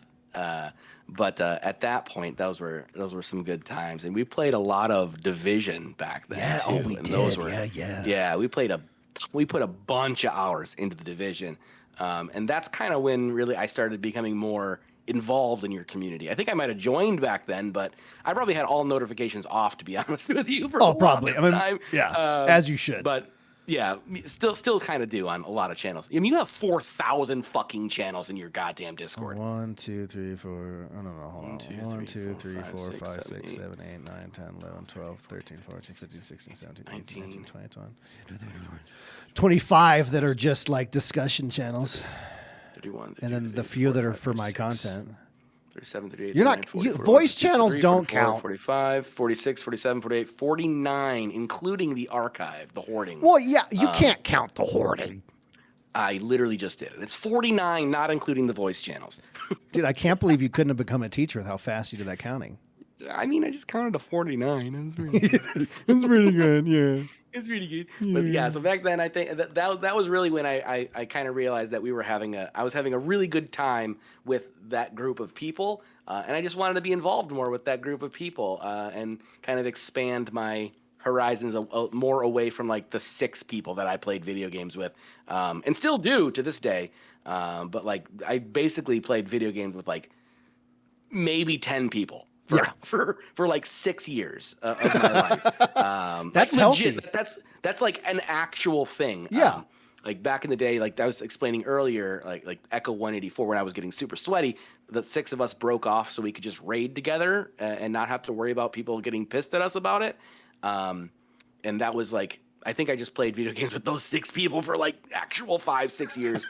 But at that point, those were some good times, and we played a lot of Division back then. Yeah, too, we and did. Those were, Yeah. We put a bunch of hours into the Division, and that's kind of when really I started becoming more involved in your community. I think I might have joined back then, but I probably had all notifications off, to be honest with you. For probably. time. Yeah, as you should. But yeah, still kind of do on a lot of channels. I mean, you have 4,000 fucking channels in your goddamn Discord. 1, 2, 3, 4. I don't know. Hold on. 1, 2, 3, 4, 5, 6, 7, 8, 9, 10, 11, 12, 13, 14, 15, 16, 17, 18, 19, 20, 25 that are just like discussion channels. 31, and then the few that are for my content. 37, 38, You're not, 44, voice 43, channels 44, don't count. 45, 46, 47, 48, 49, including the archive, the hoarding. Well, yeah, you can't count the hoarding. I literally just did it. It's 49, not including the voice channels. Dude, I can't believe you couldn't have become a teacher with how fast you did that counting. I mean, I just counted to 49. That's pretty It's pretty good, yeah. It's pretty good. But yeah, so back then I think that was really when I kind of realized that I was having a really good time with that group of people, and I just wanted to be involved more with that group of people, and kind of expand my horizons more away from like the 6 people that I played video games with, and still do to this day. But like I basically played video games with like maybe 10 people. For like 6 years of my life. That's like legit, healthy. That's like an actual thing. Yeah. Like back in the day, like I was explaining earlier, like Echo 184, when I was getting super sweaty, the 6 of us broke off so we could just raid together and not have to worry about people getting pissed at us about it. And that was like, I think I just played video games with those 6 people for like actual 5-6 years,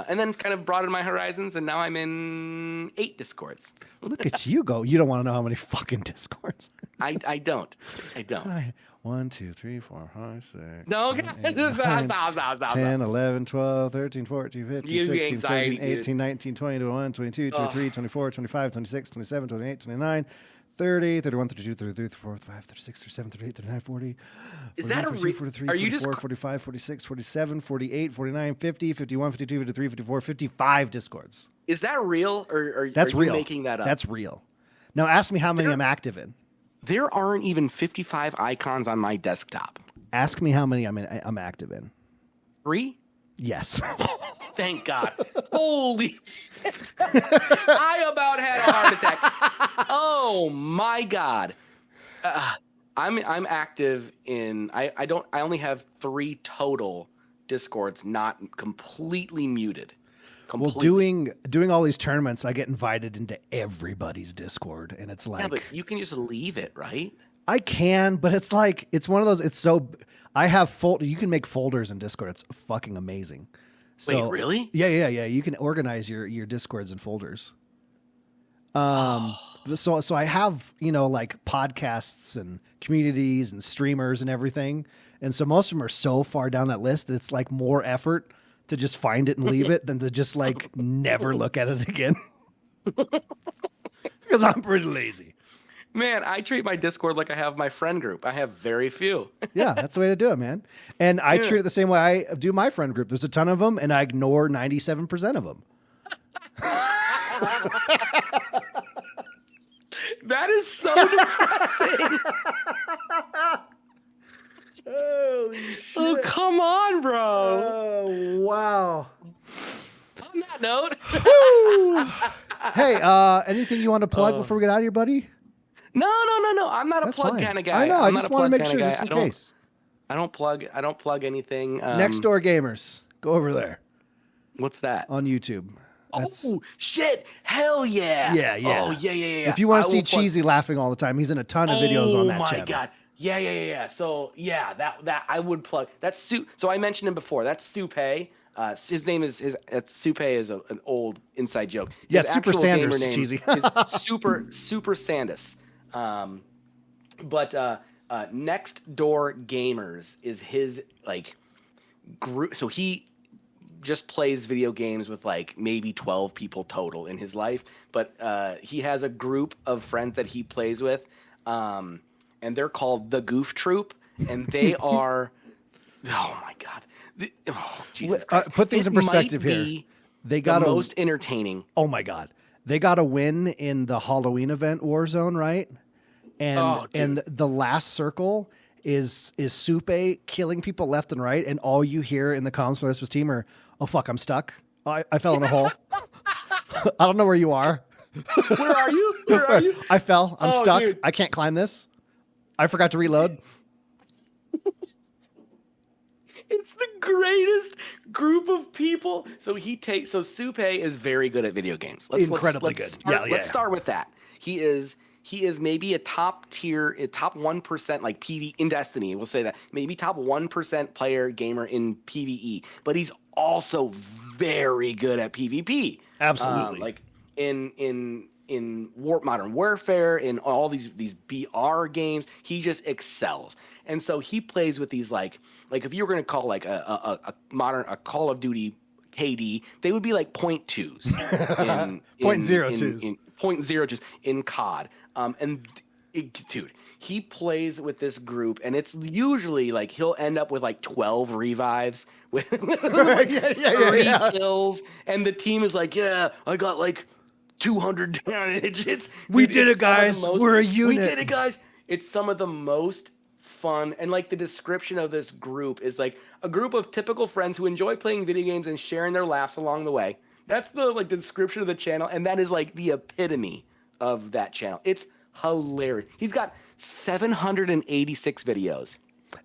and then kind of broadened my horizons, and now I'm in 8 Discords. Look at you go. You don't want to know how many fucking Discords. I don't. 1, 2, 3, 4, 5, 6. No, okay. stop. 10, 11, 12, 13, 14, 15, You 16, anxiety, 17, 18, dude. 19, 20, 21, 22, 23, 24, 25, 26, 27, 28, 29, 30, 31, 32, 33, 34, 35, 36, 37, 38, 39, 40. Is that 42, 43, are you 44, just 45, 46, 47, 48, 49, 50, 51, 52, 53, 54, 55 Discords. Is that real, or That's are real. you making that up? That's real. Now ask me how many I'm active in. There aren't even 55 icons on my desktop. Ask me how many I'm active in. 3? Yes. Thank God. Holy shit. I about had a heart attack. Oh my God. I'm active in I only have 3 total Discords not completely muted. Completely. Well, doing all these tournaments, I get invited into everybody's Discord, and it's like, yeah, but you can just leave it, right? I can, but it's like, it's one of those, it's so, I have you can make folders in Discord. It's fucking amazing. So, wait, really? Yeah. You can organize your Discords and folders. So I have, like podcasts and communities and streamers and everything. And so most of them are so far down that list that it's like more effort to just find it and leave it than to just like never look at it again. Because I'm pretty lazy. Man, I treat my Discord like I have my friend group. I have very few. Yeah, that's the way to do it, man. And I treat it the same way I do my friend group. There's a ton of them, and I ignore 97% of them. That is so depressing. Holy shit. Oh, come on, bro. Oh, wow. On that note. Hey, anything you want to plug before we get out of here, buddy? No. I'm not That's a plug fine. kind of guy. I know. I'm I just not a want to plug make kinda sure, guy. just in case. I don't plug anything. Next Door Gamers. Go over there What's that? on YouTube. Oh, shit. Hell yeah. Yeah. Oh, yeah. If you want I to see will plug- Cheeeeezie laughing all the time, he's in a ton of videos on that channel. Oh, my God. Yeah. So, yeah, that I would plug. That's So I mentioned him before. That's Supay. His name is Supay is an old inside joke. Yeah, His Super actual Sanders, gamer name Cheesy. is Super Sandus. But Next Door Gamers is his like group. So he just plays video games with like maybe 12 people total in his life, but he has a group of friends that he plays with, and they're called the Goof Troop, and they are oh my God. Jesus Christ. Put things in perspective here. They got the most entertaining. Oh my God. They got a win in the Halloween event Warzone, right? And the last circle is Supe killing people left and right, and all you hear in the comms from his team are, "Oh fuck, I'm stuck. I fell in a hole. I don't know where you are. Where are you? I fell. I'm stuck. Dude. I can't climb this. I forgot to reload." It's the greatest group of people. So Supe is very good at video games. Incredibly good. Let's start with that. He is maybe a top 1%, like PV in Destiny. We'll say that maybe top 1% player gamer in PvE, but he's also very good at PvP. Absolutely. Like in Modern Warfare, in all these BR games, he just excels. And so he plays with these like if you were going to call like a Call of Duty KD, they would be like 0.2s. 0.02s. 0.02s in COD. Dude, he plays with this group, and it's usually like he'll end up with like 12 revives with like 30 kills, and the team is like, yeah, I got like 200 damage. We did it, guys. We're a unit. We did it, guys. It's some of the most fun, and like the description of this group is like a group of typical friends who enjoy playing video games and sharing their laughs along the way. That's the description of the channel, and that is like the epitome of that channel. It's hilarious. He's got 786 videos.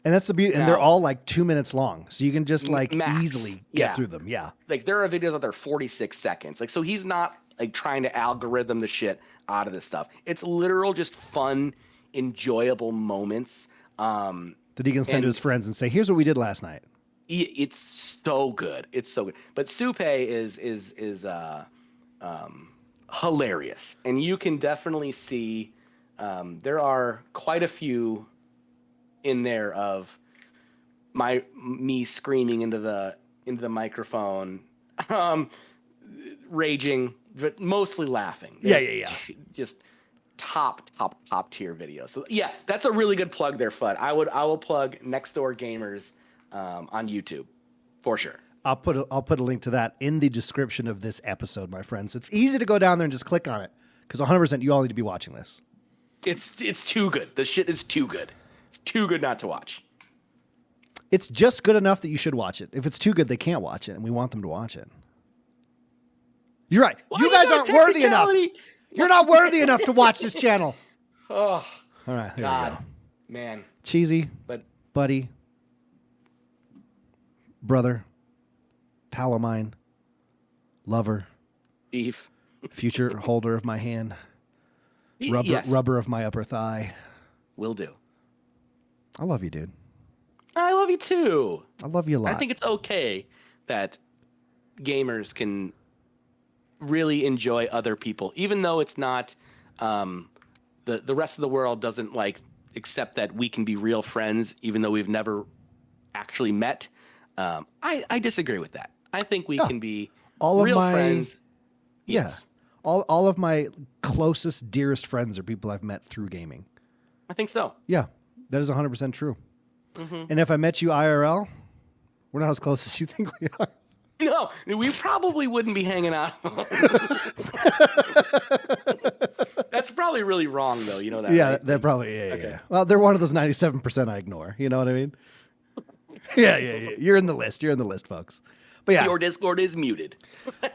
And that's the beauty. And they're all like 2 minutes long. So you can just like max. easily get through them. Yeah. Like there are videos out there 46 seconds. Like, so he's not like trying to algorithm the shit out of this stuff. It's literal, just fun, enjoyable moments. That he can send to his friends and say, here's what we did last night. It's so good. It's so good. But Supe is hilarious. And you can definitely see there are quite a few in there of me screaming into the microphone, raging, but mostly laughing. Yeah. Just top tier videos. So yeah, that's a really good plug there, Fudd. I will plug Next Door Gamers on YouTube for sure. I'll put a link to that in the description of this episode, my friends. It's easy to go down there and just click on it because 100% you all need to be watching this. It's too good. The shit is too good. It's too good not to watch. It's just good enough that you should watch it. If it's too good, they can't watch it, and we want them to watch it. You're right. Why you guys aren't worthy enough. You're not worthy enough to watch this channel. Oh, all right. There God, we go. man. Cheesy, buddy, brother, pal of mine, lover, beef, future holder of my hand, rubber of my upper thigh. Will do. I love you, dude. I love you too. I love you a lot. I think it's okay that gamers can really enjoy other people, even though it's not the rest of the world doesn't like accept that we can be real friends, even though we've never actually met. I disagree with that. I think we can be real friends. Yeah. Yes. All of my closest, dearest friends are people I've met through gaming. I think so. Yeah, that is 100% true. Mm-hmm. And if I met you IRL, we're not as close as you think we are. No, we probably wouldn't be hanging out. That's probably really wrong, though. You know that? Yeah, right? they're probably, Okay. yeah. Well, they're one of those 97% I ignore. You know what I mean? Yeah. You're in the list. You're in the list, folks. But yeah. Your Discord is muted.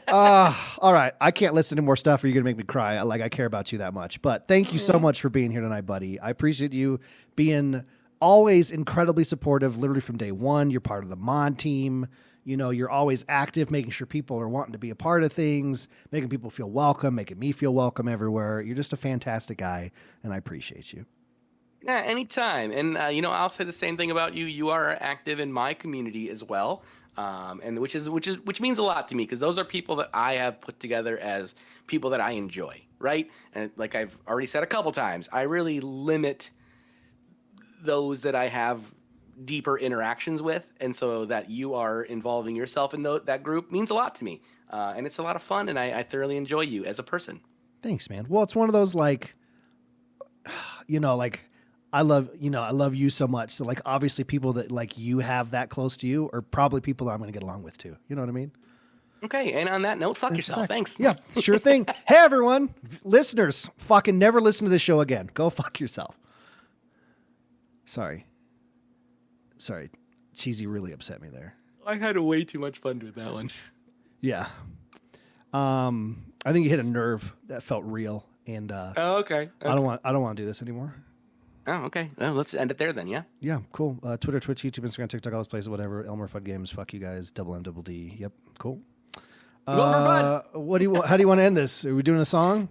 All right. I can't listen to more stuff or you're going to make me cry. I care about you that much. But thank you so much for being here tonight, buddy. I appreciate you being always incredibly supportive, literally from day one. You're part of the mod team. You know, you're always active, making sure people are wanting to be a part of things, making people feel welcome, making me feel welcome everywhere. You're just a fantastic guy, and I appreciate you. Yeah, anytime. And, I'll say the same thing about you. You are active in my community as well. And which means a lot to me because those are people that I have put together as people that I enjoy, right? And like I've already said a couple times, I really limit those that I have deeper interactions with, and so that you are involving yourself in that group means a lot to me, and it's a lot of fun, and I thoroughly enjoy you as a person. Thanks, man. Well, it's one of those I love you so much. So obviously people that you have that close to you are probably people that I'm going to get along with too. You know what I mean? Okay. And on that note, fuck yourself. Thanks. Yeah, sure thing. Hey, everyone, listeners, fucking never listen to this show again. Go fuck yourself. Sorry. Cheesy really upset me there. I had way too much fun with that one. Yeah. I think you hit a nerve that felt real. And okay. I don't want to do this anymore. Oh, okay. Well, let's end it there then, yeah? Yeah, cool. Twitter, Twitch, YouTube, Instagram, TikTok, all those places, whatever. Elmmerfudd Games, fuck you guys. Double M, double D. Yep, cool. What do you? How do you want to end this? Are we doing a song?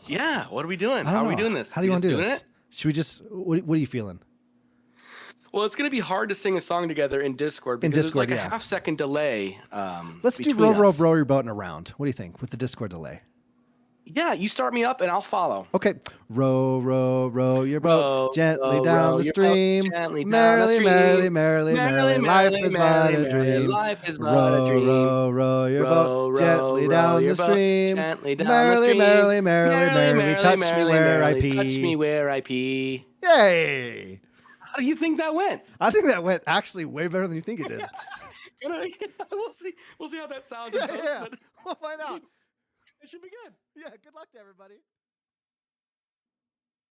Yeah. What are we doing? How are we doing this? How do you want to do this? It? Should we just? What are you feeling? Well, it's going to be hard to sing a song together in Discord because there's a half-second delay. Let's do row your boat in a round. What do you think with the Discord delay? Yeah, you start me up and I'll follow. Okay. Row your boat gently down the stream. Merrily, life is but a dream. Life is but a dream. Row your boat gently down the stream. Merrily, touch me where I pee. Touch me where I pee. Yay! How do you think that went? I think that went actually way better than you think it did. We'll see how that sounds. Yeah. We'll find out. It should be good. Yeah, good luck to everybody.